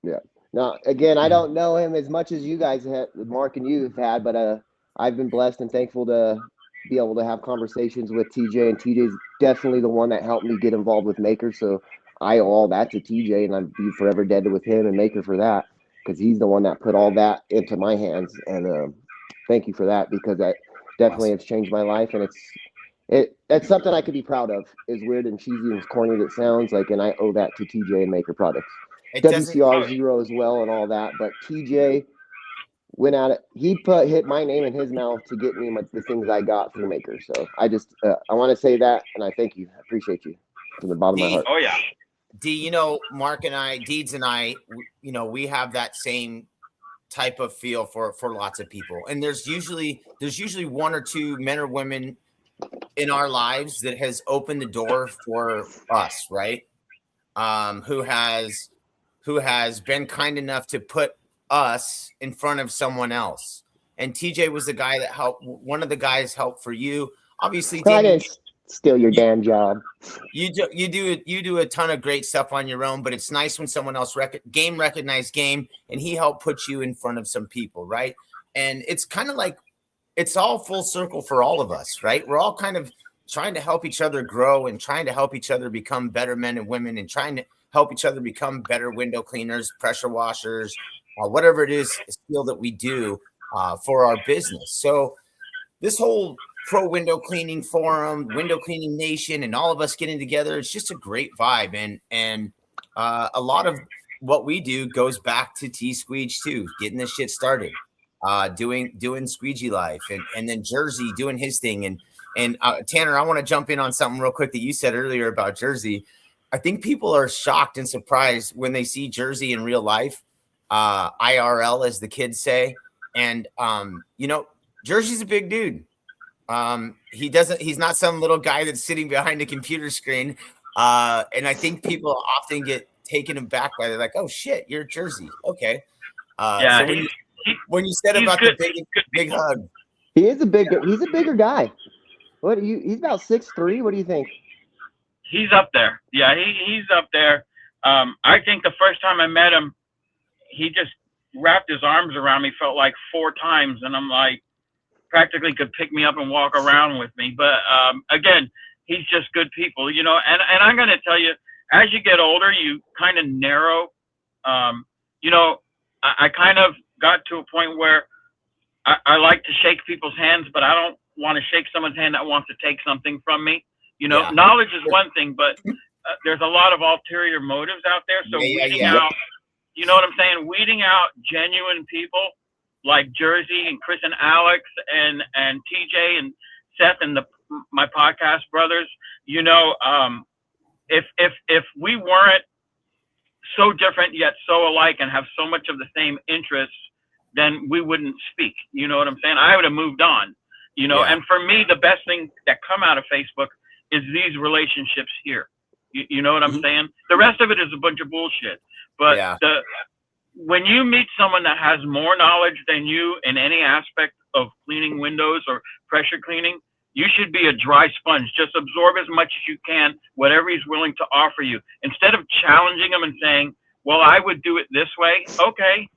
Yeah. Now, again, I don't know him as much as you guys have, Mark and you have had, but I've been blessed and thankful to be able to have conversations with TJ, and TJ's definitely the one that helped me get involved with Maker. So I owe all that to TJ, and I'd be forever indebted with him and Maker for that, because he's the one that put all that into my hands. And thank you for that, because that definitely has changed my life, and that's something I could be proud of. As weird and cheesy and as corny as it sounds like, and I owe that to TJ and Maker Products. WCR 0 as well and all that, but TJ went at it. He hit my name in his mouth to get me the things I got through Maker. So I just I want to say that, and I thank you. I appreciate you from the bottom of my heart. Oh yeah. D, you know, Mark and I, Deeds and I, you know, we have that same type of feel for lots of people, and there's usually 1 or 2 men or women in our lives that has opened the door for us, right? Who has been kind enough to put us in front of someone else. And TJ was the guy that helped. One of the guys helped for you. Obviously, Still your damn job. You do a ton of great stuff on your own, but it's nice when someone else recognized game, and he helped put you in front of some people, right? And it's kind of like it's all full circle for all of us, right? We're all kind of trying to help each other grow and trying to help each other become better men and women, and trying to help each other become better window cleaners, pressure washers, whatever it is, skill that we do for our business. So this whole pro window cleaning forum, window cleaning nation, and all of us getting together, it's just a great vibe. And a lot of what we do goes back to T-Squeege too, getting this shit started, doing Squeegee Life, and then Jersey doing his thing. And Tanner, I want to jump in on something real quick that you said earlier about Jersey. I think people are shocked and surprised when they see Jersey in real life, IRL, as the kids say. And, Jersey's a big dude. He's not some little guy that's sitting behind a computer screen. And I think people often get taken aback by, they're like, oh shit, you're Jersey. Okay. So when you said about the big hug, he's a bigger guy. He's about 6'3". What do you think? He's up there. Yeah, he's up there. I think the first time I met him, he just wrapped his arms around me, felt like 4 times. And I'm like, practically could pick me up and walk around with me. But again, he's just good people, and I'm going to tell you, as you get older, you kind of narrow. I kind of got to a point where I like to shake people's hands, but I don't want to shake someone's hand that wants to take something from me. Knowledge is one thing, but there's a lot of ulterior motives out there. So weeding out, you know what I'm saying? Weeding out genuine people like Jersey and Chris and Alex and TJ and Seth and my podcast brothers. If we weren't so different yet so alike and have so much of the same interests, then we wouldn't speak. You know what I'm saying? I would have moved on. And for me, the best thing that come out of Facebook is these relationships here. You know what I'm saying? The rest of it is a bunch of bullshit. But when you meet someone that has more knowledge than you in any aspect of cleaning windows or pressure cleaning, you should be a dry sponge. Just absorb as much as you can, whatever he's willing to offer you. Instead of challenging him and saying, well, I would do it this way. Okay,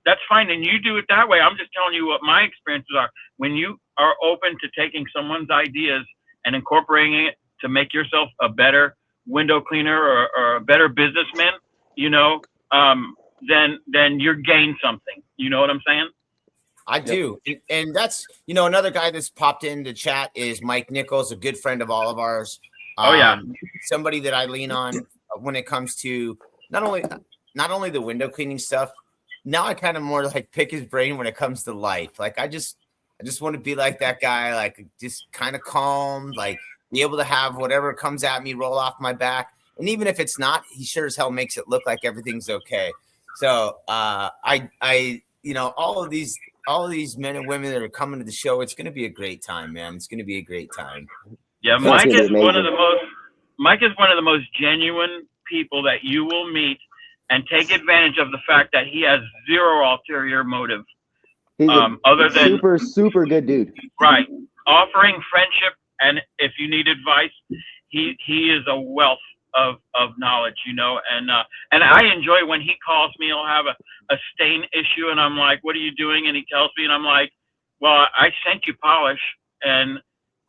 that's fine. And you do it that way. I'm just telling you what my experiences are. When you are open to taking someone's ideas and incorporating it to make yourself a better window cleaner or a better businessman, then you're gained something. You know what I'm saying? I do. And that's, another guy that's popped into chat is Mike Nichols, a good friend of all of ours. Somebody that I lean on when it comes to not only the window cleaning stuff. Now I kind of more like pick his brain when it comes to life. Like I just want to be like that guy, like just kind of calm, like be able to have whatever comes at me roll off my back. And even if it's not, he sure as hell makes it look like everything's okay. So all of these men and women that are coming to the show, it's going to be a great time, man. It's going to be a great time. Yeah, Mike is one of the most genuine people that you will meet, and take advantage of the fact that he has zero ulterior motive. He's other than super good dude. Right. Offering friendship, and if you need advice, he is a wealth of knowledge, and I enjoy when he calls me. He'll have a stain issue, and I'm like, what are you doing? And he tells me, and I'm like, well, I sent you polish, and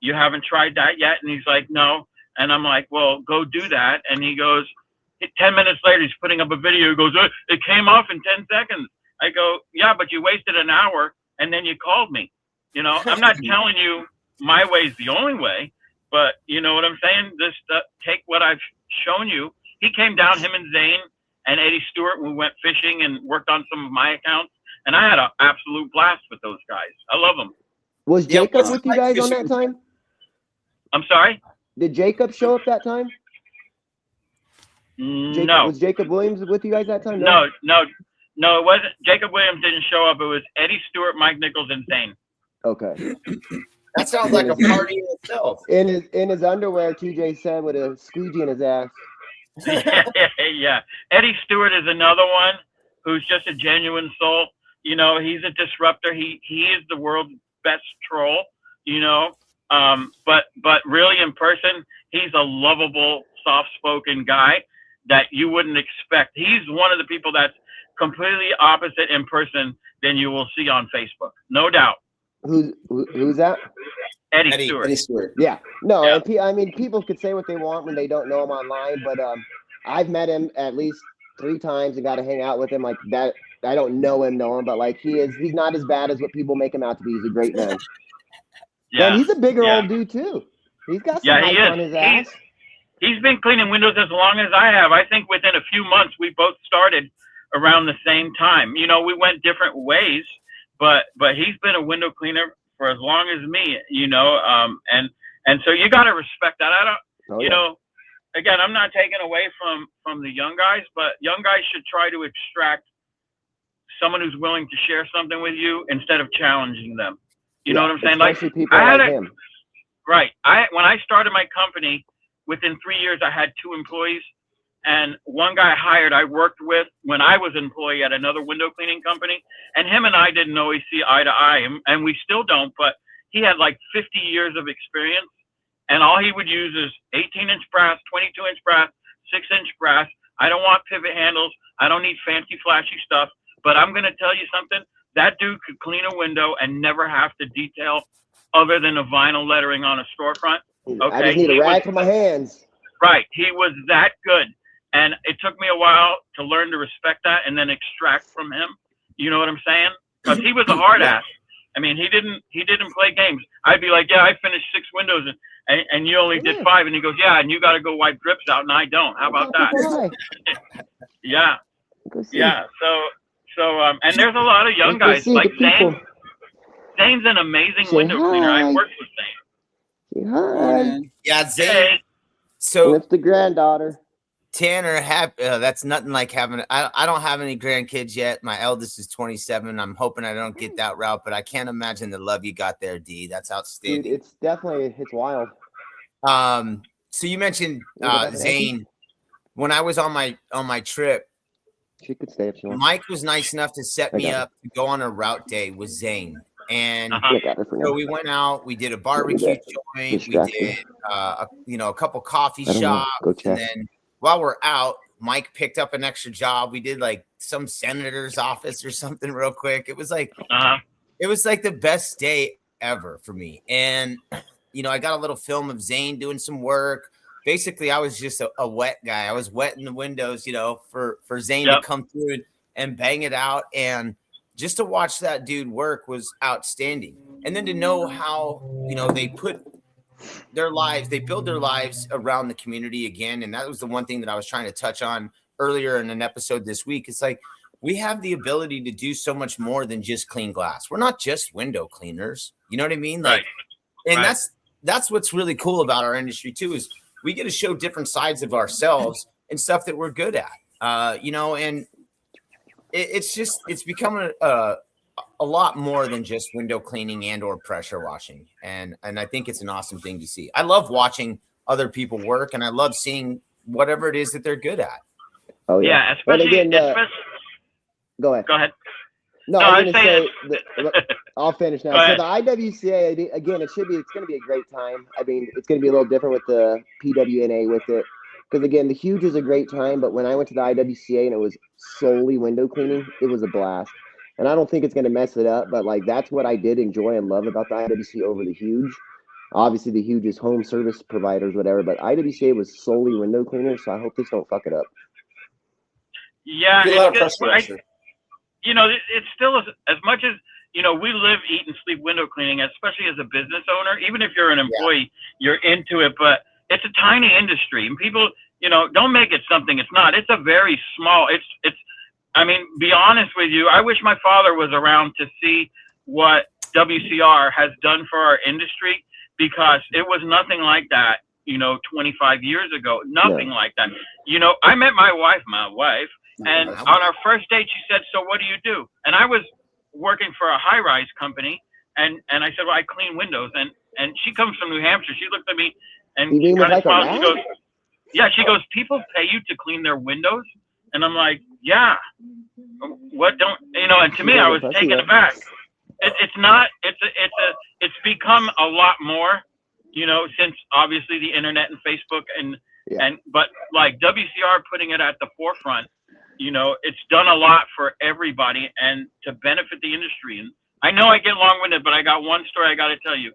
you haven't tried that yet? And he's like, no. And I'm like, well, go do that. And he goes, 10 minutes later, he's putting up a video. He goes, it came off in 10 seconds. I go, yeah, but you wasted an hour, and then you called me. I'm not telling you my way is the only way, but you know what I'm saying? Just take what I've shown you. He came down, him and Zane and Eddie Stewart. We went fishing and worked on some of my accounts, and I had an absolute blast with those guys. I love them. Was Jacob with you guys on that time? I'm sorry? Did Jacob show up that time? No. Was Jacob Williams with you guys that time? No, it wasn't. Jacob Williams didn't show up. It was Eddie Stewart, Mike Nichols, and Zane. Okay. That sounds like a party in itself. In his underwear, TJ said, with a squeegee in his ass. Yeah. Eddie Stewart is another one who's just a genuine soul. He's a disruptor. He is the world's best troll. But really in person, he's a lovable, soft-spoken guy that you wouldn't expect. He's one of the people that's completely opposite in person than you will see on Facebook, no doubt. Who's that? Eddie Stewart. Yeah, no, yeah. And I mean, people could say what they want when they don't know him online, but I've met him at least 3 times and got to hang out with him like that. I don't know him, but like he's not as bad as what people make him out to be. He's a great man. Yeah, and he's a bigger old dude too. He's got some height on his ass. He's been cleaning windows as long as I have. I think within a few months we both started around the same time. You know, we went different ways, but he's been a window cleaner for as long as me. You know, and so you got to respect that. I don't, you know. Again, I'm not taking away from the young guys, but young guys should try to extract someone who's willing to share something with you instead of challenging them. You know what I'm saying? Like people like him. Right. When I started my company, within 3 years, I had 2 employees, and one guy I worked with when I was an employee at another window cleaning company, and him and I didn't always see eye to eye, and we still don't, but he had like 50 years of experience. And all he would use is 18-inch brass, 22-inch brass, 6-inch brass. I don't want pivot handles. I don't need fancy, flashy stuff. But I'm going to tell you something. That dude could clean a window and never have to detail other than a vinyl lettering on a storefront. Okay? I just need a rag for my hands. Right. He was that good. And it took me a while to learn to respect that and then extract from him. You know what I'm saying? Because he was a hard ass. I mean, he didn't play games. I'd be like, yeah, I finished 6 windows and you only did 5. And he goes, yeah, and you got to go wipe drips out and I don't. How about that? Yeah. Yeah. So, and there's a lot of young guys like Zane. Zane's an amazing window cleaner. I worked with Zane. Hi. Yeah, Zane. So it's the granddaughter. Tanner, that's nothing like having. I don't have any grandkids yet. My eldest is 27. I'm hoping I don't get that route, but I can't imagine the love you got there, D. That's outstanding. Dude, it's wild. So you mentioned Zane. When I was on my trip, she could stay if she wants. Mike was nice enough to set me up to go on a route day with Zane. And so we went out, we did a barbecue joint, we did a couple coffee shops, and then while we're out, Mike picked up an extra job. We did like some senator's office or something real quick. It was like the best day ever for me. And I got a little film of Zane doing some work. Basically, I was just a wet guy. I was wetting the windows, for Zane to come through and bang it out. And just to watch that dude work was outstanding. And then to know how, they build their lives around the community again. And that was the one thing that I was trying to touch on earlier in an episode this week. It's like, we have the ability to do so much more than just clean glass. We're not just window cleaners. You know what I mean? Like, and that's what's really cool about our industry too, is we get to show different sides of ourselves and stuff that we're good at, and it's become a lot more than just window cleaning and or pressure washing. And I think it's an awesome thing to see. I love watching other people work, and I love seeing whatever it is that they're good at. Oh yeah. Especially, go ahead. Go ahead. No, I'm going to say I'll finish now. So the IWCA, again, it's going to be a great time. I mean, it's going to be a little different with the PWNA with it. Because, again, the Huge is a great time, but when I went to the IWCA and it was solely window cleaning, it was a blast. And I don't think it's going to mess it up, but, like, that's what I did enjoy and love about the IWCA over the Huge. Obviously, the Huge is home service providers, whatever, but IWCA was solely window cleaners, so I hope this don't fuck it up. Yeah, it's still as much as, we live, eat, and sleep window cleaning, especially as a business owner. Even if you're an employee, you're into it, but it's a tiny industry, and people, don't make it something it's not. It's a very small, be honest with you, I wish my father was around to see what WCR has done for our industry, because it was nothing like that, 25 years ago, nothing like that. I met my wife, and on our first date, she said, "So what do you do?" And I was working for a high-rise company, and I said, "Well, I clean windows." And she comes from New Hampshire. She looked at me, and she kind of smiled. She goes, "Yeah." She goes, "People pay you to clean their windows?" And I'm like, "Yeah. What don't?" And to me, I was taken aback. It's not. It's become a lot more since obviously the internet and Facebook but like WCR putting it at the forefront, it's done a lot for everybody and to benefit the industry. And I know I get long-winded, but I got one story I got to tell you.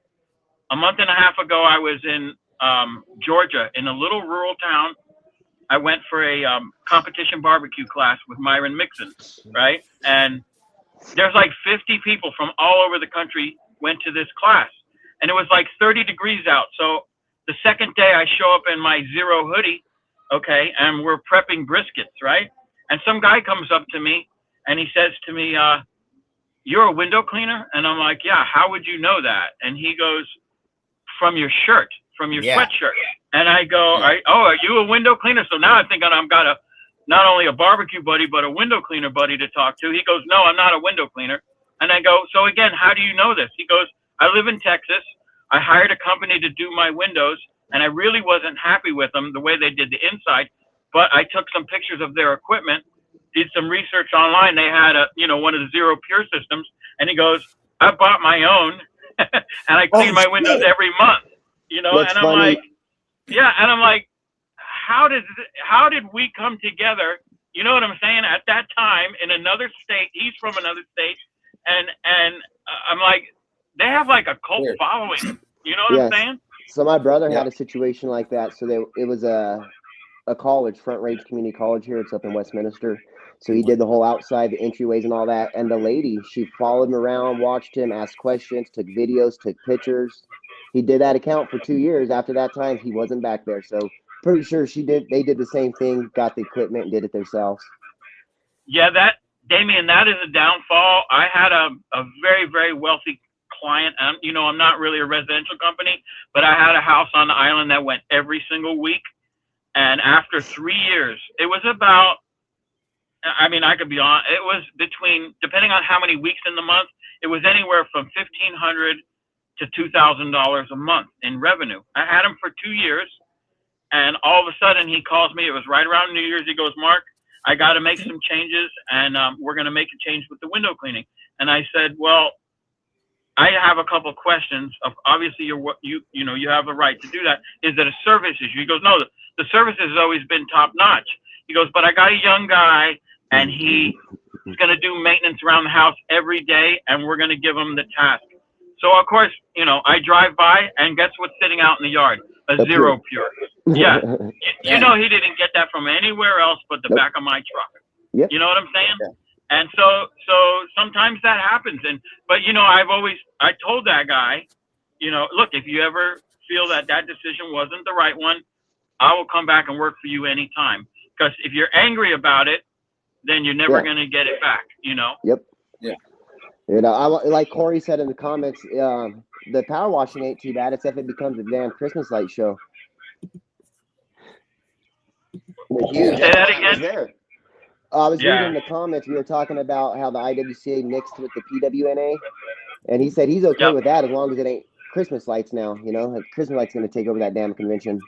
A month and a half ago, I was in Georgia in a little rural town. I went for a competition barbecue class with Myron Mixon, right? And there's like 50 people from all over the country went to this class. And it was like 30 degrees out. So the second day I show up in my Zero hoodie, okay, and we're prepping briskets, right? And some guy comes up to me and he says to me, you're a window cleaner? And I'm like, yeah, how would you know that? And he goes, from your shirt, from your sweatshirt. And I go, are you a window cleaner? So now I'm thinking I've got not only a barbecue buddy, but a window cleaner buddy to talk to. He goes, no, I'm not a window cleaner. And I go, so again, how do you know this? He goes, I live in Texas. I hired a company to do my windows, and I really wasn't happy with them, the way they did the inside. But I took some pictures of their equipment, did some research online. They had one of the Zero Pure systems. And he goes, I bought my own, and I clean my windows every month, That's and I'm funny. like, and I'm like, how did we come together? You know what I'm saying? At that time in another state, he's from another state, and I'm like, they have like a cult following. You know what I'm saying? So my brother had a situation like that. So it was a college, Front Range Community College here. It's up in Westminster. So he did the whole outside, the entryways and all that. And the lady, she followed him around, watched him, asked questions, took videos, took pictures. He did that account for 2 years. After that time, he wasn't back there. So pretty sure they did the same thing, got the equipment and did it themselves. Yeah, Damian, that is a downfall. I had a very, very wealthy client. I'm not really a residential company, but I had a house on the island that went every single week. And after 3 years, it was about, I could be on, it was between, depending on how many weeks in the month, it was anywhere from $1,500 to $2,000 a month in revenue. I had him for 2 years, and all of a sudden he calls me. It was right around New Year's. He goes, Mark, I got to make some changes, and we're going to make a change with the window cleaning. And I said, well, I have a couple of questions. Obviously, you have a right to do that. Is it a service issue? He goes, no, the service has always been top notch. He goes, but I got a young guy, and he's going to do maintenance around the house every day, and we're going to give him the task. So, of course, I drive by, and guess what's sitting out in the yard? A Zero Pure. Yeah. He didn't get that from anywhere else but the back of my truck. Yep. You know what I'm saying? Yeah. And so sometimes that happens. But I told that guy, look, if you ever feel that decision wasn't the right one, I will come back and work for you anytime. Because if you're angry about it, then you're never going to get it back, Yep. Yeah. Like Corey said in the comments, the power washing ain't too bad, except it becomes a damn Christmas light show. Say that again? I was reading the comments. We were talking about how the IWCA mixed with the PWNA, and he said he's okay with that as long as it ain't Christmas lights now. Christmas lights going to take over that damn convention.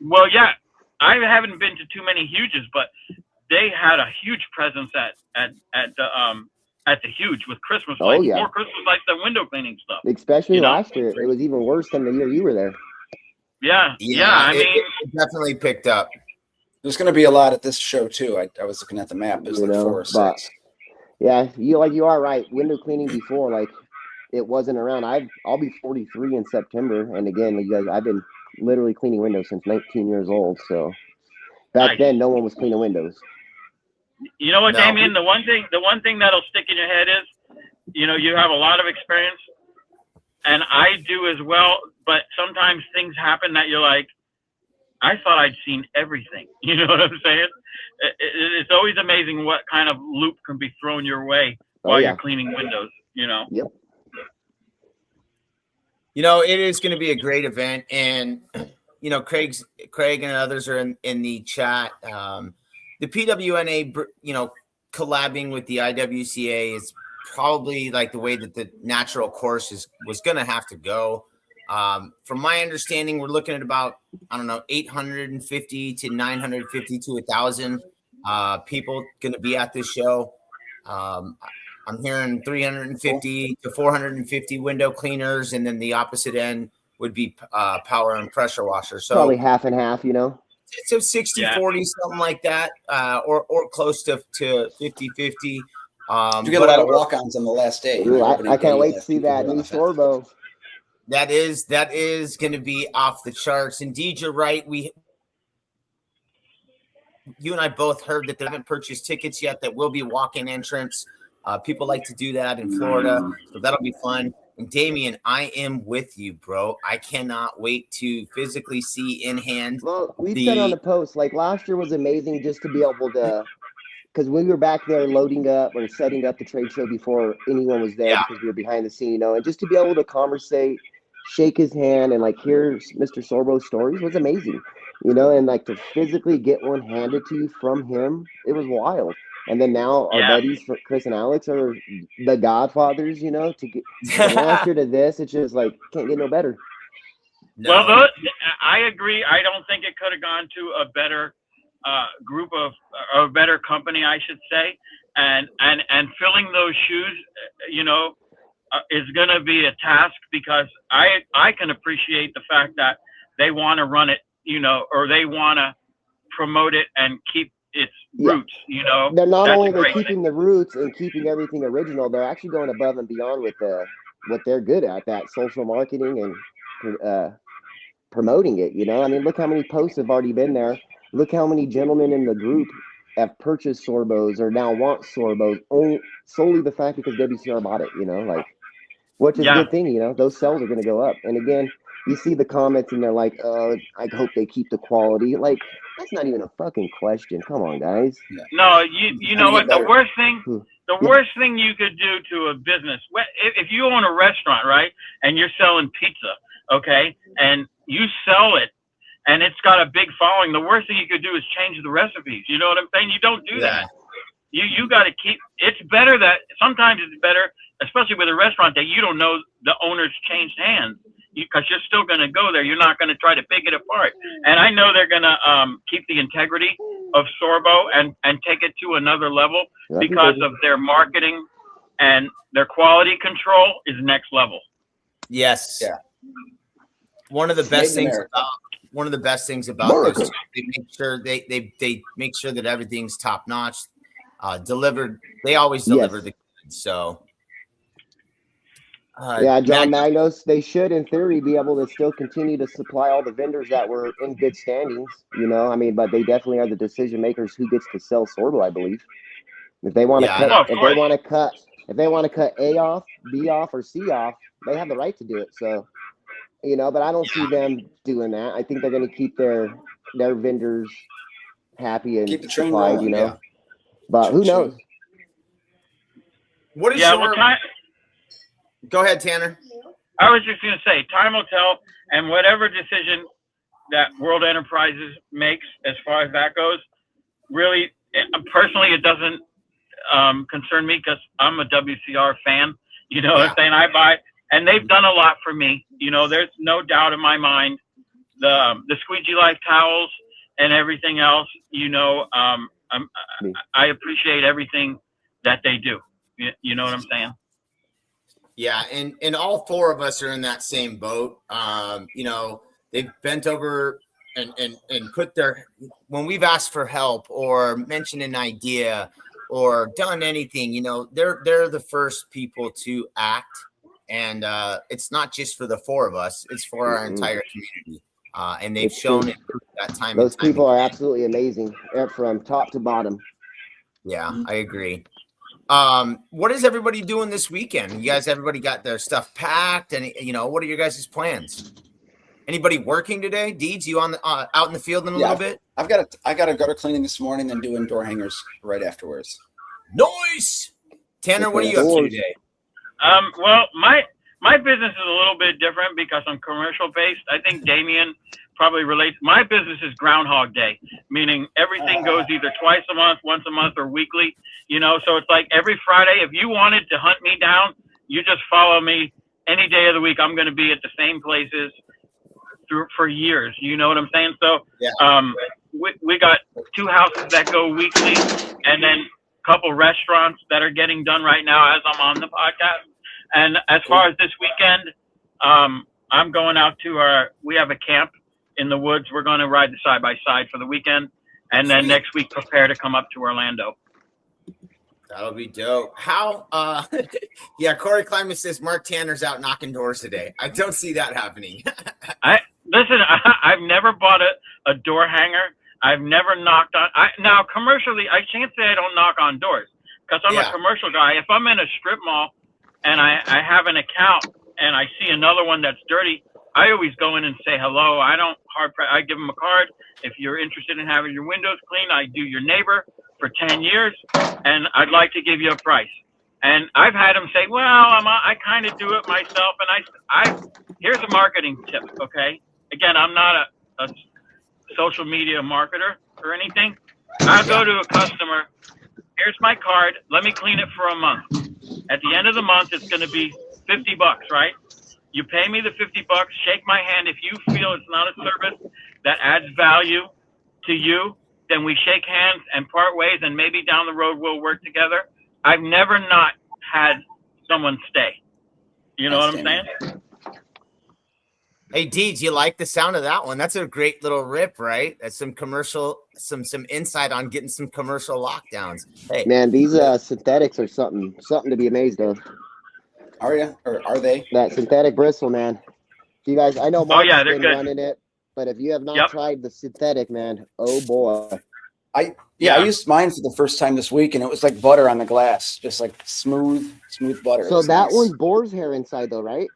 Well, yeah, I haven't been to too many huges, but they had a huge presence at the huge with Christmas lights. More Christmas lights than window cleaning stuff. Especially last year, it was even worse than the year you were there. Yeah. It definitely picked up. There's going to be a lot at this show too. I was looking at the map. There's like 4 or 6. Yeah, you are right. Window cleaning before, it wasn't around. I'll be 43 in September, and again, you guys, I've been literally cleaning windows since 19 years old. So back then, no one was cleaning windows. You know what, Damian? The one thing that'll stick in your head is, you have a lot of experience, and I do as well. But sometimes things happen that you're like, I thought I'd seen everything. You know what I'm saying? It's always amazing what kind of loop can be thrown your way while you're cleaning windows, Yep. It is going to be a great event. And, Craig and others are in the chat. The PWNA, collabing with the IWCA is probably like the way that the natural course was going to have to go. From my understanding, we're looking at about, 850 to 950 to 1,000 people going to be at this show. I'm hearing 350 to 450 window cleaners, and then the opposite end would be power and pressure washer. So probably half and half, you know. So 60-40, something like that, or close to 50-50. You get a lot of walk-ons on the last day. Ooh, I can't wait to see that new Sorbo. That is going to be off the charts. Indeed, you're right. You and I both heard that they haven't purchased tickets yet. That will be walk-in entrance. People like to do that in Florida, so that'll be fun. And Damian, I am with you, bro. I cannot wait to physically see in hand. Well, we said on the post, like last year was amazing just to be able to, because we were back there loading up or setting up the trade show before anyone was there because we were behind the scene, you know, and just to be able to conversate, shake his hand, and like hear Mr. Sorbo's stories was amazing, you know, and like to physically get one handed to you from him, it was wild. And then now our buddies, Chris and Alex, are the godfathers, you know, to get from last year to this. It's just like, can't get no better. No. Well, I agree. I don't think it could have gone to a better group of, or a better company, I should say. And filling those shoes, you know, is going to be a task because I can appreciate the fact that they want to run it, you know, or they want to promote it and keep its roots, you know. They're not only keeping the roots and keeping everything original, they're actually going above and beyond with what they're good at, that social marketing and promoting it, you know. I mean, look how many posts have already been there. Look how many gentlemen in the group have purchased Sorbos or now want Sorbos solely the fact because WCR bought it, you know, like, which is a good thing, you know. Those sales are going to go up. And again, you see the comments and they're like, I hope they keep the quality. Like, that's not even a fucking question. Come on, guys. No, you know what? The worst thing you could do to a business, if you own a restaurant, right, and you're selling pizza, okay, and you sell it, and it's got a big following, the worst thing you could do is change the recipes. You know what I'm saying? You don't do that. You got to keep. It's better that sometimes it's better, especially with a restaurant, that you don't know the owner's changed hands. Because you're still going to go there. You're not going to try to pick it apart. And I know they're going to keep the integrity of Sorbo and take it to another level because of their marketing and their quality control is next level. Yes. Yeah. One of the best things about this, they make sure they make sure that everything's top notch, delivered. They always deliver the goods. So. John Magnos, they should, in theory, be able to still continue to supply all the vendors that were in good standings, you know. I mean, but they definitely are the decision makers who gets to sell Sorbo, I believe. If they want to if they want to cut A off, B off, or C off, they have the right to do it. So, you know, but I don't see them doing that. I think they're going to keep their vendors happy and keep the supplied, rolling, you know. But who knows? What is Go ahead, Tanner. I was just going to say, time will tell, and whatever decision that World Enterprises makes as far as that goes, really, personally, it doesn't concern me because I'm a WCR fan. You know what I'm saying? I buy, and they've done a lot for me. You know, there's no doubt in my mind. The Squeegee Life towels and everything else, you know, I appreciate everything that they do. You know what I'm saying? Yeah, and all four of us are in that same boat. You know, they've bent over and put when we've asked for help or mentioned an idea or done anything, you know, they're the first people to act. And it's not just for the four of us, it's for our entire community. And they've shown it that time. Those people are absolutely amazing from top to bottom. Yeah, I agree. What is everybody doing this weekend? Everybody got their stuff packed, and you know, what are your guys' plans? Anybody working today? Deeds, you on out in the field in a little bit? I got a gutter cleaning this morning and doing door hangers right afterwards. Nice. Tanner, what are you up to today? Well, my business is a little bit different because I'm commercial based. I think Damian probably relates. My business is Groundhog Day, meaning everything goes either twice a month, once a month, or weekly. You know, so it's like every Friday, if you wanted to hunt me down, you just follow me any day of the week. I'm going to be at the same places for years. You know what I'm saying? So we got 2 houses that go weekly and then a couple restaurants that are getting done right now as I'm on the podcast. And as far as this weekend, I'm going out to we have a camp in the woods. We're going to ride the side-by-side for the weekend. And then next week, prepare to come up to Orlando. That'll be dope. How, yeah, Corey Climate says Mark Tanner's out knocking doors today. I don't see that happening. I've never bought a door hanger. I've never knocked on, now commercially, I can't say I don't knock on doors because I'm a commercial guy. If I'm in a strip mall and I have an account and I see another one that's dirty, I always go in and say hello. I don't I give them a card. If you're interested in having your windows cleaned, I do your neighbor for 10 years and I'd like to give you a price. And I've had them say, well, I kind of do it myself. And here's a marketing tip. Okay. Again, I'm not a social media marketer or anything. I'll go to a customer. Here's my card. Let me clean it for a month. At the end of the month, it's going to be $50, right? You pay me the $50, shake my hand. If you feel it's not a service that adds value to you, then we shake hands and part ways, and maybe down the road we'll work together. I've never not had someone stay. You know what I'm saying? Hey, D, do you like the sound of that one? That's a great little rip, right? That's some commercial, some insight on getting some commercial lockdowns. Hey, man, these synthetics are something to be amazed of. Are you? Or are they? That synthetic bristle, man. You guys, I know Marc's been good. running it, but if you have not tried the synthetic, man, oh boy. I used mine for the first time this week, and it was like butter on the glass, just like smooth butter. So that one's boar's hair inside, though, right?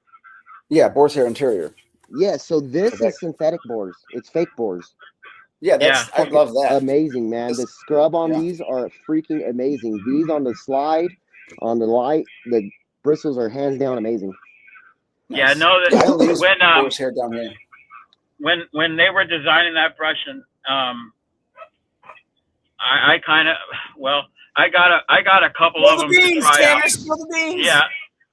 Yeah, boar's hair interior. Yeah, so this is synthetic boars. It's fake boars. Yeah, I love that. Amazing, man. The scrub on these are freaking amazing. These on the slide, on the light, the bristles are hands down amazing. Nice. Yeah, no, when boar's hair down here. When they were designing that brush, and I kind of, I got a couple of them to try out. Yeah,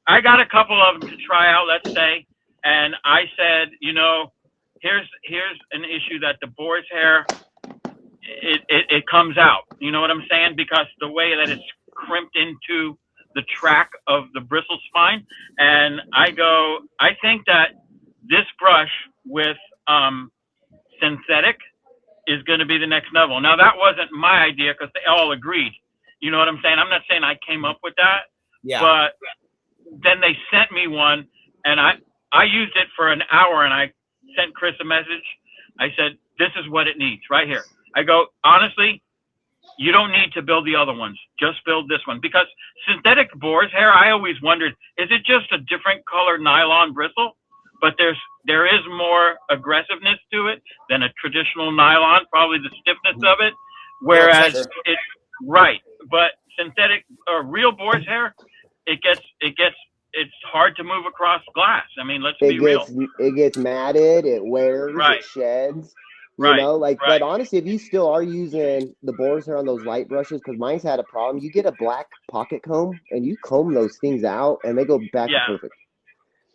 I got a couple of them to try out, let's say. And I said, here's an issue that the boar's hair, it comes out. You know what I'm saying? Because the way that it's crimped into the track of the bristle spine. And I think that this brush with synthetic is going to be the next level. Now, that wasn't my idea because they all agreed. You know what I'm saying? I'm not saying I came up with that. Yeah. But then they sent me one, and I used it for an hour, and I sent Chris a message. I said, this is what it needs right here. I go, honestly, you don't need to build the other ones. Just build this one. Because synthetic boar's hair, I always wondered, is it just a different color nylon bristle? But there is more aggressiveness to it than a traditional nylon, probably the stiffness of it. Whereas it's right. But synthetic or real boar's hair, it's hard to move across glass. I mean, let's be real. It gets matted, it wears, it sheds. You know, but honestly, if you still are using the boar's hair on those light brushes, because mine's had a problem, you get a black pocket comb and you comb those things out and they go back to perfect.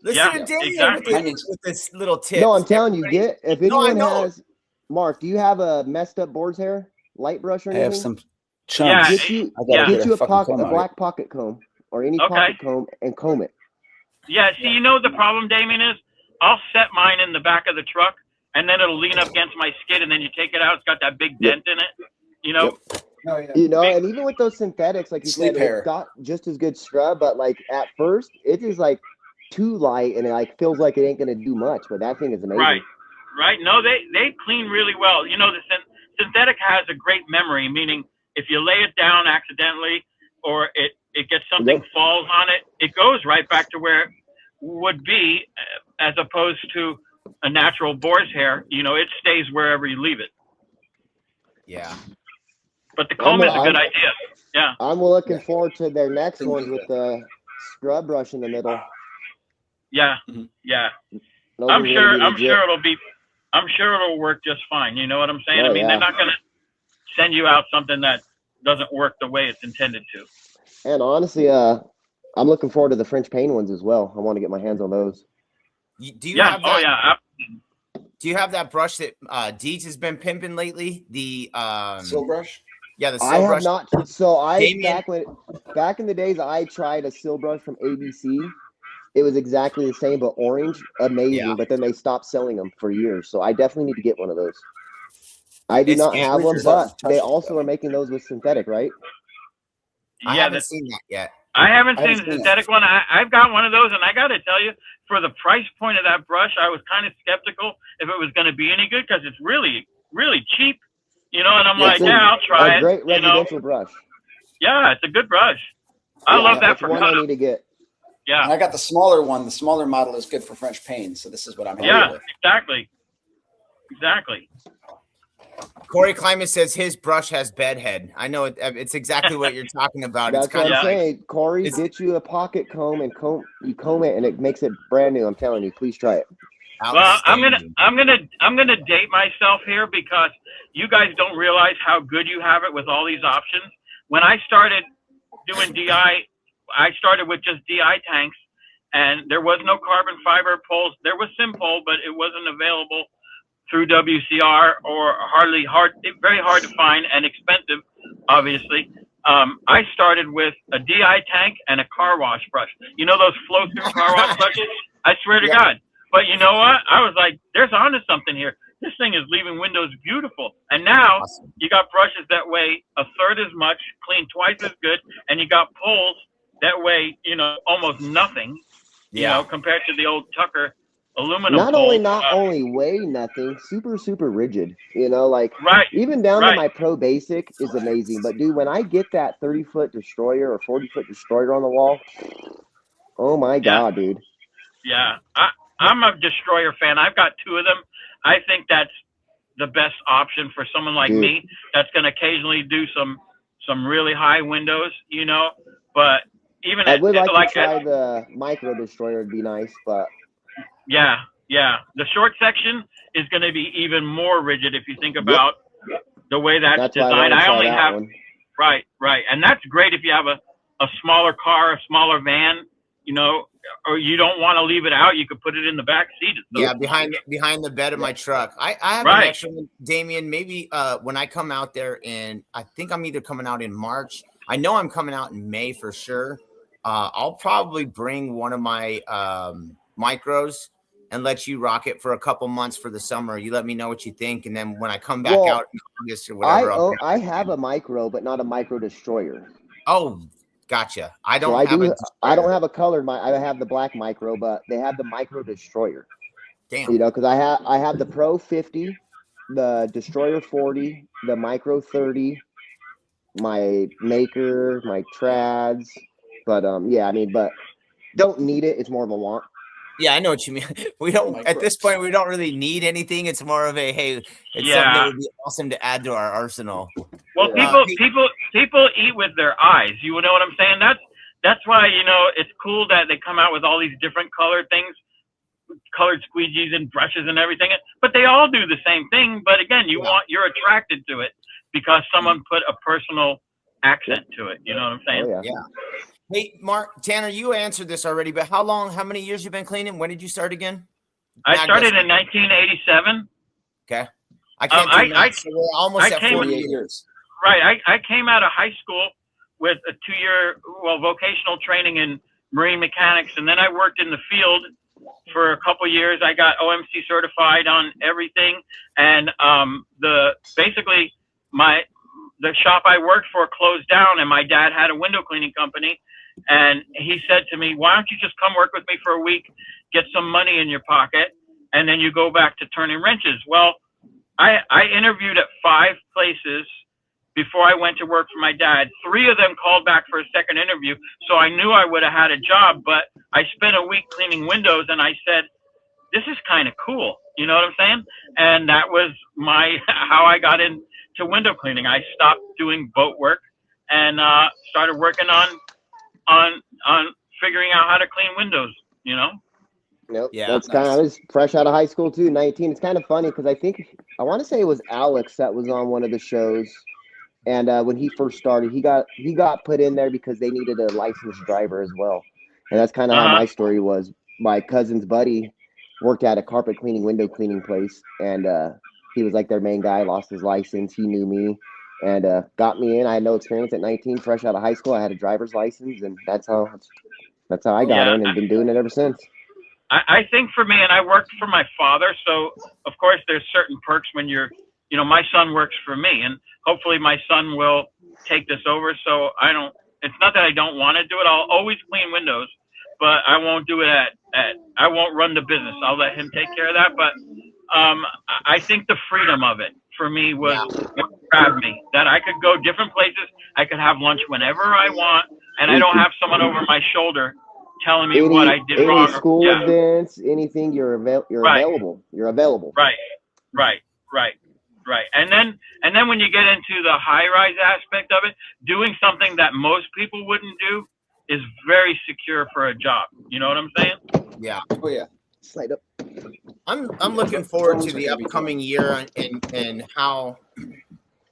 Listen to Damian with this little tip. No, I'm telling you, if anyone has, Marc, do you have a messed up boar's hair light brush or anything? I have some chunks. Get you a black pocket comb or any pocket comb and comb it. Yeah, see, you know the problem, Damian, is I'll set mine in the back of the truck and then it'll lean up against my skid and then you take it out, it's got that big dent in it, you know? Oh, yeah. You know, and even with those synthetics, like you said, it's got just as good scrub, but like at first it is like too light and it like feels like it ain't gonna do much, but that thing is amazing. Right. No, they clean really well. You know, the synthetic has a great memory, meaning if you lay it down accidentally or it gets something falls on it, it goes right back to where it would be, as opposed to a natural boar's hair. You know, it stays wherever you leave it. Yeah. But the comb is a good idea. Yeah. I'm looking forward to their next ones with the scrub brush in the middle. Yeah. Yeah. I'm sure it'll work just fine. You know what I'm saying? I mean, they're not going to send you out something that doesn't work the way it's intended to. And honestly, I'm looking forward to the French paint ones as well. I want to get my hands on those. Do you have that? Do you have that brush that Deej has been pimping lately? The Sil brush? Yeah, the Sil brush. I brush. have not. So back in the days, I tried a Sil brush from ABC. It was exactly the same, but orange, amazing. Yeah. But then they stopped selling them for years. So I definitely need to get one of those. I do It's not have one, Bleachers but haven't touched they it, also though. are making those with synthetic, right? I haven't seen that yet. I haven't I seen haven't the seen synthetic one. I've got one of those, and I got to tell you, for the price point of that brush, I was kind of skeptical if it was going to be any good because it's really, really cheap, you know. And I'm like, yeah, I'll try A it. great You know, residential brush. yeah, it's a good brush. I Yeah, love that that's for one I cutup. need to get. Yeah, And I got the smaller one. The smaller model is good for French paint. So this is what I'm happy yeah, with. exactly. Corey Climate says his brush has bedhead. I know it's exactly what you're talking about. That's It's kind what of I'm like saying. Corey, it's get you a pocket comb and you comb it, and it makes it brand new. I'm telling you, please try it. Well, I'm outstanding. gonna date myself here because you guys don't realize how good you have it with all these options. When I started doing DI, I started with just DI tanks, and there was no carbon fiber poles. There was Simpole, but it wasn't available through WCR or very hard to find and expensive, obviously. I started with a DI tank and a car wash brush. You know those flow-through car wash brushes? I swear to God. But you know what? I was like, there's onto something here. This thing is leaving windows beautiful. And now you got brushes that weigh a third as much, clean twice as good, and you got poles that weigh, you know, almost nothing, you know, compared to the old Tucker aluminum not poles. only weigh nothing, super rigid. You know, like Right. even down to my Pro Basic is amazing. But dude, when I get that 30-foot destroyer or 40-foot destroyer on the wall, oh my God, dude. Yeah, I'm a destroyer fan. I've got two of them. I think that's the best option for someone like me that's going to occasionally do some really high windows, you know. But even I would like to try the micro destroyer. It'd be nice, but yeah, the short section is going to be even more rigid if you think about the way that's designed. I only have one. Right, and that's great if you have a smaller car, a smaller van, you know, or you don't want to leave it out. You could put it in the back seat. Yeah, behind the bed of my truck. I have an extra one, Damian. Maybe when I come out there I think I'm either coming out in March. I know I'm coming out in May for sure. I'll probably bring one of my micros and let you rock it for a couple months for the summer. You let me know what you think, and then when I come back out in August or whatever, I have a micro, but not a micro destroyer. Oh, gotcha. I don't have a colored. I have the black micro, but they have the micro destroyer. Damn. You know, because I have the Pro 50, the Destroyer 40, the Micro 30, my Maker, my Trads, but but don't need it. It's more of a want. Yeah, I know what you mean. We don't at this point. We don't really need anything. It's more of a hey. It's something that would be awesome to add to our arsenal. Well, people eat with their eyes. You know what I'm saying? That's why, you know, it's cool that they come out with all these different colored things, colored squeegees and brushes and everything. But they all do the same thing. But again, you're attracted to it because someone put a personal accent to it. You know what I'm saying? Oh, yeah. Hey, Mark, Tanner, you answered this already, but how many years you been cleaning? When did you start again? I started in 1987. Okay. I can't do math, so we're almost at 48 years. Right. I came out of high school with a 2-year, vocational training in marine mechanics, and then I worked in the field for a couple years. I got OMC certified on everything, and the shop I worked for closed down, and my dad had a window cleaning company. And he said to me, why don't you just come work with me for a week, get some money in your pocket, and then you go back to turning wrenches. Well, I interviewed at 5 places before I went to work for my dad. 3 of them called back for a second interview, so I knew I would have had a job. But I spent a week cleaning windows, and I said, this is kind of cool. You know what I'm saying? And that was how I got into window cleaning. I stopped doing boat work and started working on figuring out how to clean windows, you know? Nope. Yeah. That's I was fresh out of high school too, 19. It's kind of funny because I want to say it was Alex that was on one of the shows. And when he first started, he got put in there because they needed a licensed driver as well. And that's kind of how my story was. My cousin's buddy worked at a carpet cleaning, window cleaning place. And he was like their main guy, lost his license. He knew me. And got me in. I had no experience at 19, fresh out of high school. I had a driver's license, and that's how That's how I got in and been doing it ever since. I think for me, and I worked for my father, so of course there's certain perks when you're, my son works for me, and hopefully my son will take this over. So it's not that I don't want to do it. I'll always clean windows, but I won't do it I won't run the business. I'll let him take care of that. But I think the freedom of it for me was what grabbed me, that I could go different places. I could have lunch whenever I want, and I don't have someone over my shoulder telling me what I did wrong. Any school events, anything, you're available. You're available. Right. And then when you get into the high-rise aspect of it, doing something that most people wouldn't do is very secure for a job. You know what I'm saying? Yeah. Oh yeah. Slide up. I'm looking forward to the upcoming year and how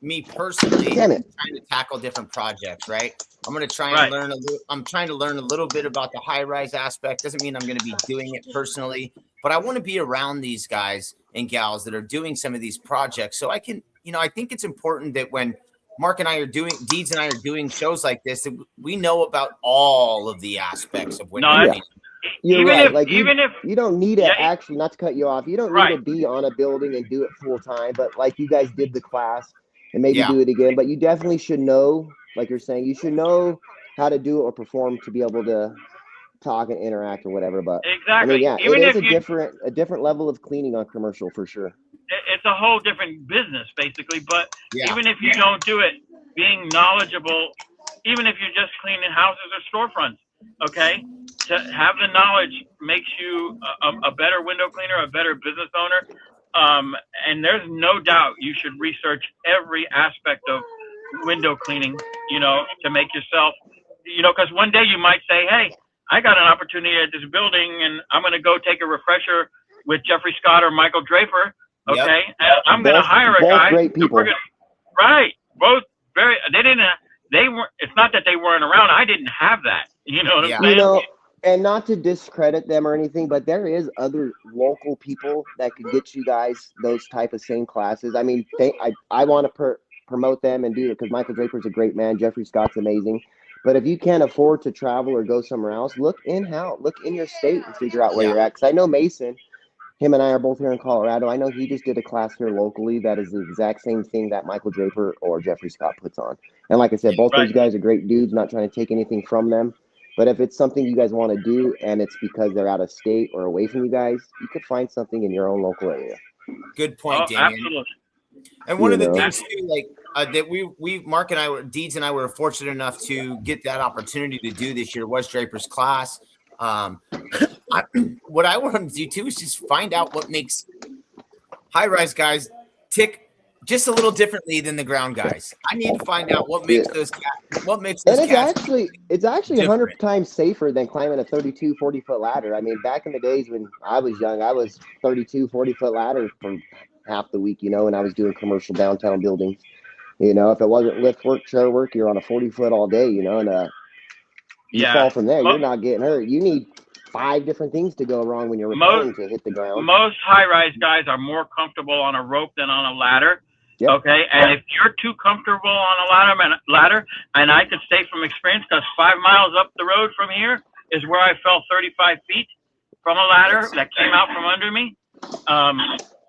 me personally trying to tackle different projects, right? I'm going to try and learn I'm trying to learn a little bit about the high-rise aspect. Doesn't mean I'm going to be doing it personally, but I want to be around these guys and gals that are doing some of these projects. So I can, I think it's important that when Mark and I are doing, Deeds and I are doing shows like this, that we know about all of the aspects of window cleaning. You're right. Like you don't need to actually, not to cut you off, you don't need to be on a building and do it full time, but like you guys did the class and maybe do it again, but you definitely should know, like you're saying, you should know how to do it or perform to be able to talk and interact or whatever. But exactly. I mean, it is a different level of cleaning on commercial for sure. It's a whole different business basically, but even if you don't do it, being knowledgeable, even if you're just cleaning houses or storefronts, okay, to have the knowledge makes you a better window cleaner, a better business owner. And there's no doubt you should research every aspect of window cleaning, to make yourself, because one day you might say, hey, I got an opportunity at this building and I'm going to go take a refresher with Jeffrey Scott or Michael Draper. Okay. Yep. And I'm going to hire a guy. Great people. Both very, it's not that they weren't around. I didn't have that. You know what I'm saying? And not to discredit them or anything, but there is other local people that could get you guys those type of same classes. I mean, I want to promote them and do it because Michael Draper's a great man. Jeffrey Scott's amazing. But if you can't afford to travel or go somewhere else, look in-house, look in your state and figure out where you're at. Because I know Mason, him and I are both here in Colorado. I know he just did a class here locally that is the exact same thing that Michael Draper or Jeffrey Scott puts on. And like I said, both those guys are great dudes, not trying to take anything from them. But if it's something you guys want to do and it's because they're out of state or away from you guys, you could find something in your own local area. Good point, Damian. Absolutely. And one of the things too, like that we Mark and I, Deeds and I were fortunate enough to get that opportunity to do this year was Draper's class. What I wanted to do too is just find out what makes high-rise guys tick just a little differently than the ground guys. I need to find out what makes those guys. And it's actually 100 times safer than climbing a 32, 40-foot ladder. I mean, back in the days when I was young, I was 32, 40-foot ladder for half the week, when I was doing commercial downtown buildings. If it wasn't lift work, chair work, you're on a 40-foot all day, and you fall from there, you're not getting hurt. You need 5 different things to go wrong when you're returning to hit the ground. Most high-rise guys are more comfortable on a rope than on a ladder. Yep. Okay, and if you're too comfortable on a ladder, and I could say from experience, because 5 miles up the road from here is where I fell 35 feet from a ladder that came out from under me.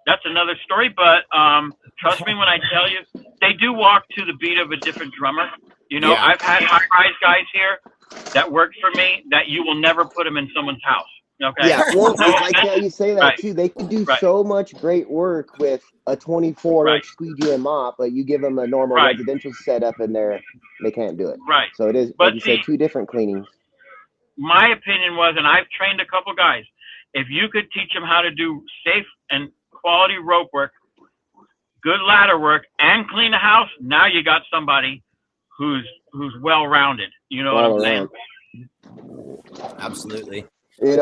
That's another story, but trust me when I tell you, they do walk to the beat of a different drummer. I've had high-rise guys here that worked for me that you will never put them in someone's house. Okay. Yeah, well, like you say that too. They can do so much great work with a 24-inch squeegee and mop, but you give them a normal residential setup and they can't do it. Right. So it is, like you said, 2 different cleanings. My opinion was, and I've trained a couple guys, if you could teach them how to do safe and quality rope work, good ladder work, and clean a house, now you got somebody who's well-rounded. You know what I'm saying? Absolutely. But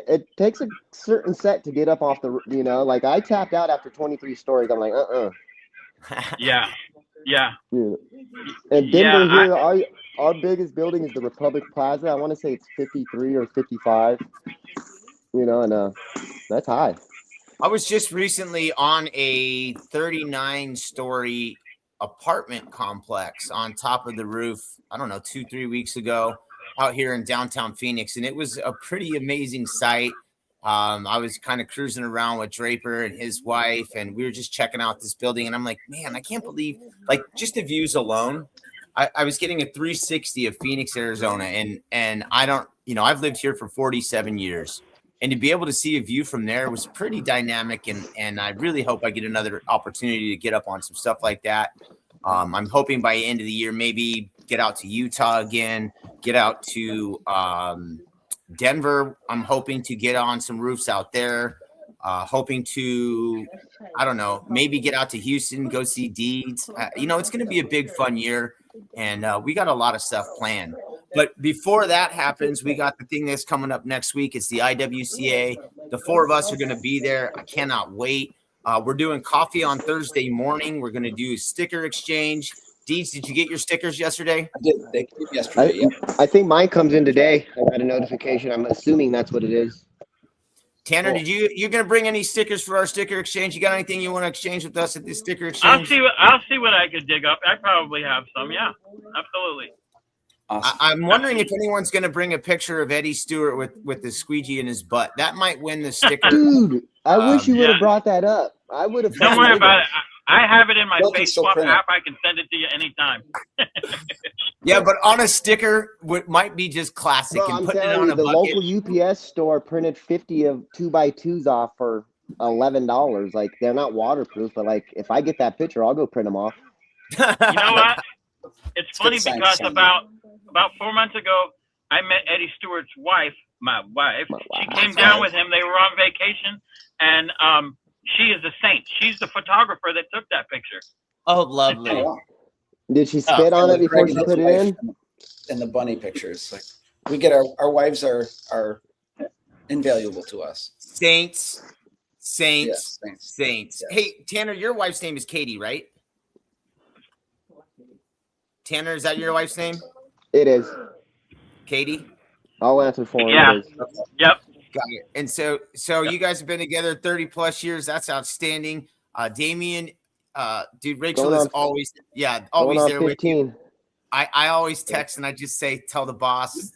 it takes a certain set to get up off the, like I tapped out after 23 stories. I'm like, Yeah. And Denver here, our biggest building is the Republic Plaza. I want to say it's 53 or 55, and that's high. I was just recently on a 39-story apartment complex on top of the roof. I don't know, 2-3 weeks ago. out here in downtown Phoenix, and it was a pretty amazing sight. I was kind of cruising around with Draper and his wife, and we were just checking out this building, and I'm like, man, I can't believe, like, just the views alone. I was getting a 360 of Phoenix, Arizona, and I don't, I've lived here for 47 years, and to be able to see a view from there was pretty dynamic, and I really hope I get another opportunity to get up on some stuff like that. I'm hoping by the end of the year, maybe get out to Utah again, get out to Denver. I'm hoping to get on some roofs out there. Hoping to, I don't know, maybe get out to Houston, go see Deeds. It's going to be a big, fun year, and we got a lot of stuff planned. But before that happens, we got the thing that's coming up next week. It's the IWCA. The 4 of us are going to be there. I cannot wait. We're doing coffee on Thursday morning. We're going to do sticker exchange. Deeds, did you get your stickers yesterday? I did. They came yesterday. Yep. I think mine comes in today. I got a notification. I'm assuming that's what it is. Tanner, you're going to bring any stickers for our sticker exchange? You got anything you want to exchange with us at this sticker exchange? I'll see what I could dig up. I probably have some. Yeah, absolutely. Awesome. I'm wondering if anyone's going to bring a picture of Eddie Stewart with the squeegee in his butt. That might win the sticker. Dude, I wish you would have brought that up. I would have. Don't worry about it. I have it in my face swap app. I can send it to you anytime. Yeah, but on a sticker, might be just classic. Bro, and I'm putting it telling on you, a the bucket. local UPS store printed 50 of 2x2s off for $11. Like, they're not waterproof, but like, if I get that picture, I'll go print them off. You know what? It's funny because about 4 months ago, I met Eddie Stewart's wife, my wife. She came down with him. They were on vacation, and she is a saint. She's the photographer that took that picture. Oh, lovely. Did she spit on it before she put it in? And the bunny pictures. Like, we get our wives are invaluable to us. Saints. Yes, Saints. Yes. Hey, Tanner, your wife's name is Katie, right? Tanner, is that your wife's name? It is. Katie? I'll answer for him. Yeah. Yep. Got it. And so you guys have been together 30 plus years. That's outstanding. Damian, dude, Rachel is always there with you. I always text and I just say, tell the boss,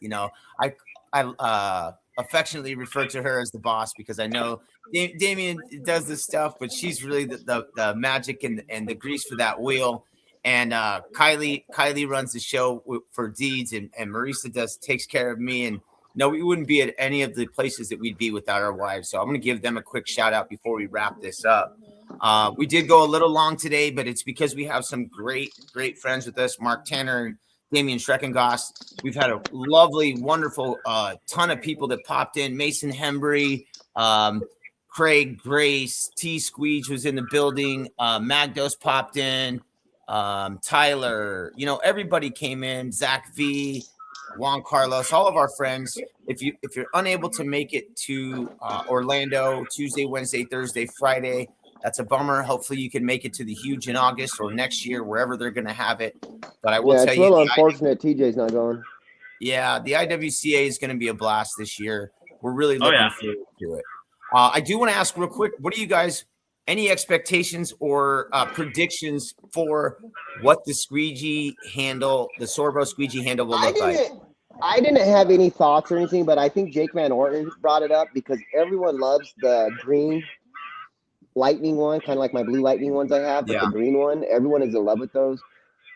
I affectionately refer to her as the boss because I know Damian does this stuff, but she's really the magic and the grease for that wheel. And Kylie runs the show for Deeds, and Marisa takes care of me. And no, we wouldn't be at any of the places that we'd be without our wives. So I'm going to give them a quick shout out before we wrap this up. We did go a little long today, but it's because we have some great friends with us, Marc, Tanner, and Damian Schrecongost. We've had a lovely, wonderful ton of people that popped in. Mason Hembry, Craig Grace, T Squeege was in the building. Magdos popped in. Tyler, everybody came in. Zach V, Juan Carlos, all of our friends. If you're unable to make it to Orlando Tuesday, Wednesday, Thursday, Friday, that's a bummer. Hopefully you can make it to the Huge in August or next year, wherever they're going to have it. But I will tell you, it's a little unfortunate TJ's not going. Yeah, the IWCA is going to be a blast this year. We're really looking forward to it. I do want to ask real quick, what do you guys, any expectations or predictions for what the squeegee handle, the Sorbo squeegee handle will look like? I didn't have any thoughts or anything, but I think Jake Van Orton brought it up because everyone loves the green lightning one, kind of like my blue lightning ones I have, but the green one, everyone is in love with those.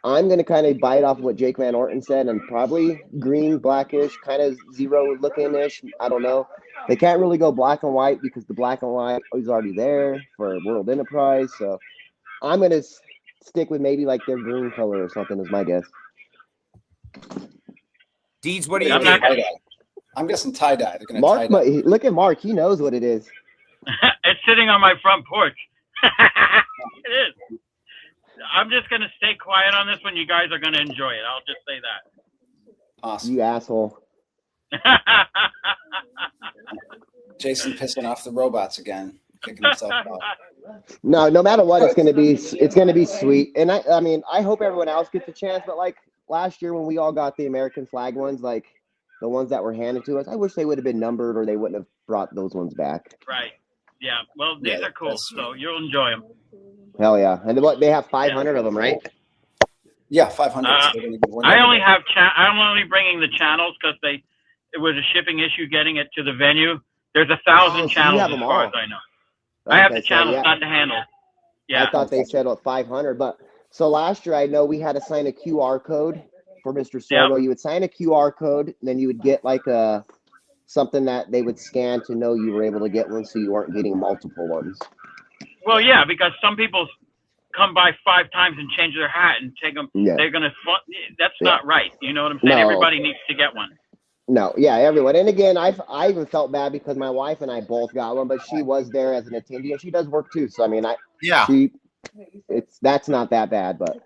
I'm going to kind of bite off what Jake Van Orton said and probably green, blackish, kind of zero looking-ish. I don't know. They can't really go black and white because the black and white is already there for World Enterprise. So I'm going to stick with maybe like their green color or something is my guess. Deeds, what do you think? I'm guessing tie-dye. They're going to Mark, but look at Mark. He knows what it is. It's sitting on my front porch. It is. I'm just going to stay quiet on this one. You guys are going to enjoy it. I'll just say that. Awesome. You asshole. Jason pissing off the robots again, kicking himself off. No matter what, it's going to be sweet. And I mean, I hope everyone else gets a chance. But like last year when we all got the American flag ones, like the ones that were handed to us, I wish they would have been numbered or they wouldn't have brought those ones back. Right. Yeah. Well, these are cool, so you'll enjoy them. Hell yeah. And they have 500 of them, right? Yeah, 500. I'm only bringing the channels because it was a shipping issue getting it to the venue. There's 1,000 channels as far as I know. Okay, I have the channels, not the handle. Yeah. I thought they said 500, but so last year I know we had to sign a QR code for Mr. Sorbo. Yep. You would sign a QR code, and then you would get like something that they would scan to know you were able to get one, so you weren't getting multiple ones. Well, yeah, because some people come by 5 times and change their hat and take them. Yeah. They're gonna. That's not right. You know what I'm saying? No. Everybody needs to get one. No, yeah, everyone. And again, I even felt bad because my wife and I both got one, but she was there as an attendee, and she does work too. So I mean, that's not that bad, but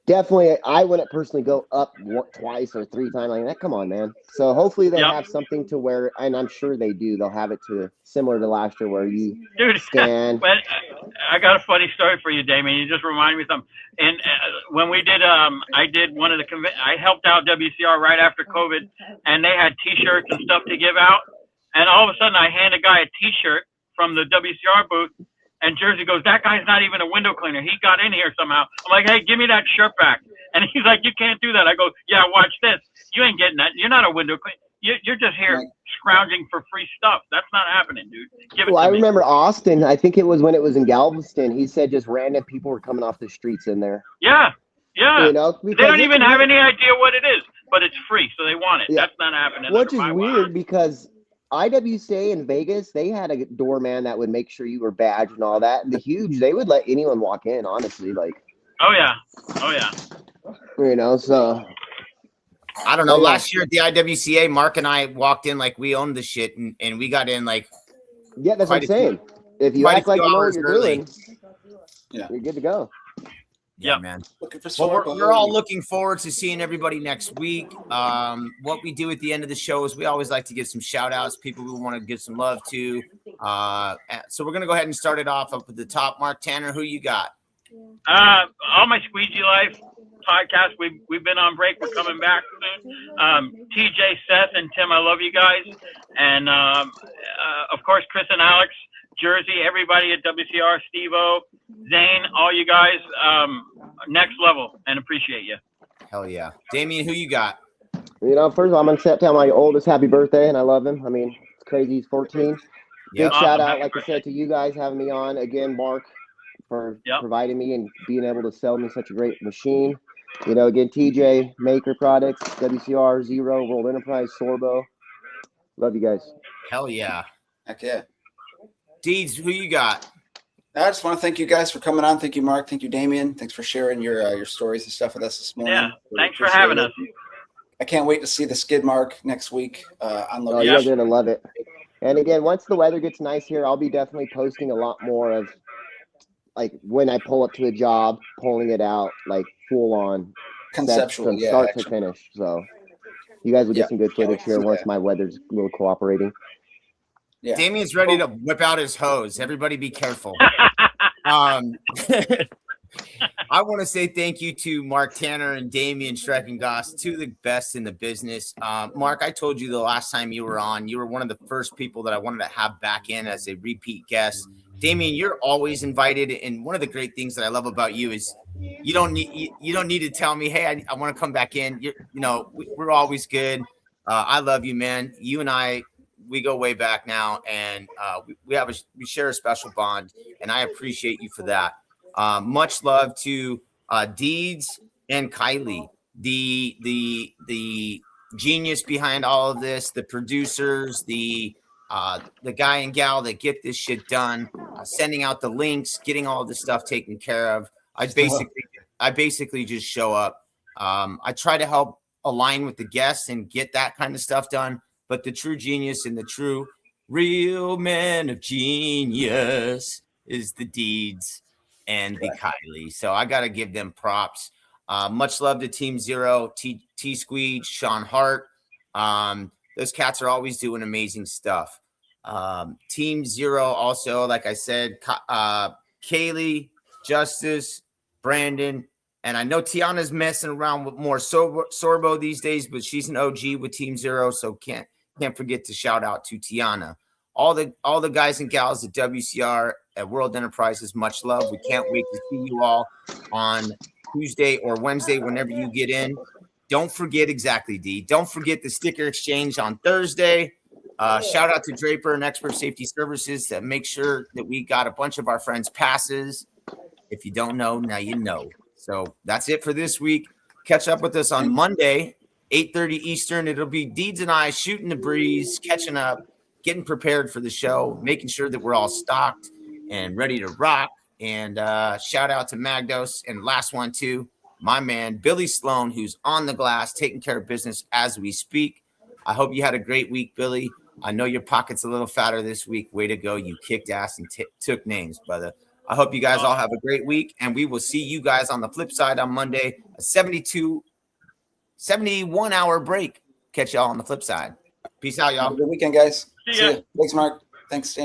definitely, I wouldn't personally go up twice or 3 times like that. Come on, man. So hopefully they'll have something to where, and I'm sure they do. They'll have it to similar to last year where you scan. But I got a funny story for you, Damian. You just reminded me of something. And when we did, I did one of the I helped out WCR right after COVID, and they had T-shirts and stuff to give out. And all of a sudden, I hand a guy a T-shirt from the WCR booth. And Jersey goes, that guy's not even a window cleaner. He got in here somehow. I'm like, hey, give me that shirt back. And he's like, you can't do that. I go, yeah, watch this. You ain't getting that. You're not a window cleaner. You're just here scrounging for free stuff. That's not happening, dude. Give it to me. I remember Austin. I think it was when it was in Galveston. He said just random people were coming off the streets in there. Yeah. You know, they don't even have any idea what it is, but it's free, so they want it. Yeah. That's not happening. Which is weird because IWCA in Vegas, they had a doorman that would make sure you were badged and all that. And the Huge, they would let anyone walk in, honestly. Like, oh yeah. You know, so I don't know. Last year at the IWCA, Mark and I walked in like we owned the shit, and we got in like. Yeah, that's what I'm saying. If you act like you know what you're doing, you're good to go. Yeah, man. We're all looking forward to seeing everybody next week. What we do at the end of the show is we always like to give some shout outs, people we want to give some love to. So we're going to go ahead and start it off up at the top. Marc Tanner, who you got? All my Squeegee Life podcast. We've been on break. We're coming back soon. TJ, Seth, and Tim, I love you guys. And, of course, Chris and Alex, Jersey, everybody at WCR, Steve-O, Zane, all you guys, next level, and appreciate you. Hell yeah. Damian, who you got? You know, first of all, I'm going to tell my oldest happy birthday, and I love him. I mean, it's crazy. He's 14. Big shout out, like I said, to you guys having me on. Again, Mark, for providing me and being able to sell me such a great machine. You know, again, TJ, Maker Products, WCR, Zero, World Enterprise, Sorbo. Love you guys. Hell yeah. Heck yeah. Deeds, who you got? I just want to thank you guys for coming on. Thank you, Mark. Thank you, Damian. Thanks for sharing your stories and stuff with us this morning. Yeah, thanks for having us. I can't wait to see the Skidmarc next week on location. Oh, you're going to love it. And again, once the weather gets nice here, I'll be definitely posting a lot more of, like, when I pull up to a job, pulling it out, like, full on. Conceptual, from start to finish. So you guys will get some good footage here once my weather's a little cooperating. Yeah. Damian's ready to whip out his hose. Everybody be careful. I want to say thank you to Marc Tanner and Damian Schrecongost, two of the best in the business. Mark, I told you the last time you were on, you were one of the first people that I wanted to have back in as a repeat guest. Damian, you're always invited, and one of the great things that I love about you is you don't need to tell me, hey, I want to come back in. We're always good. I love you, man. You and I, we go way back now, and we share a special bond, and I appreciate you for that. Much love to Deeds and Kylie, the genius behind all of this, the producers, the guy and gal that get this shit done, sending out the links, getting all this stuff taken care of. I basically just show up. I try to help align with the guests and get that kind of stuff done. But the true genius and the true real man of genius is the Deeds and the Kylie. So I got to give them props. Much love to Team Zero, T-Squeege, Sean Hart. Those cats are always doing amazing stuff. Team Zero also, like I said, Kaylee, Justice, Brandon, and I know Tiana's messing around with more Sorbo these days, but she's an OG with Team Zero, so can't forget to shout out to Tiana. All the guys and gals at WCR at World Enterprises, much love. We can't wait to see you all on Tuesday or Wednesday, whenever you get in. Don't forget exactly, D. Don't forget the sticker exchange on Thursday. Shout out to Draper and Expert Safety Services to make sure that we got a bunch of our friends' passes. If you don't know, now you know. So that's it for this week. Catch up with us on Monday, 8:30 Eastern. It'll be Deeds and I shooting the breeze, catching up, getting prepared for the show, making sure that we're all stocked and ready to rock. And shout out to Magdos. And last one, too, my man, Billy Sloan, who's on the glass, taking care of business as we speak. I hope you had a great week, Billy. I know your pocket's a little fatter this week. Way to go. You kicked ass and took names, brother. I hope you guys all have a great week, and we will see you guys on the flip side on Monday, a 71-hour break. Catch y'all on the flip side. Peace out, y'all. Have a good weekend, guys. See ya. Thanks, Mark. Thanks, James.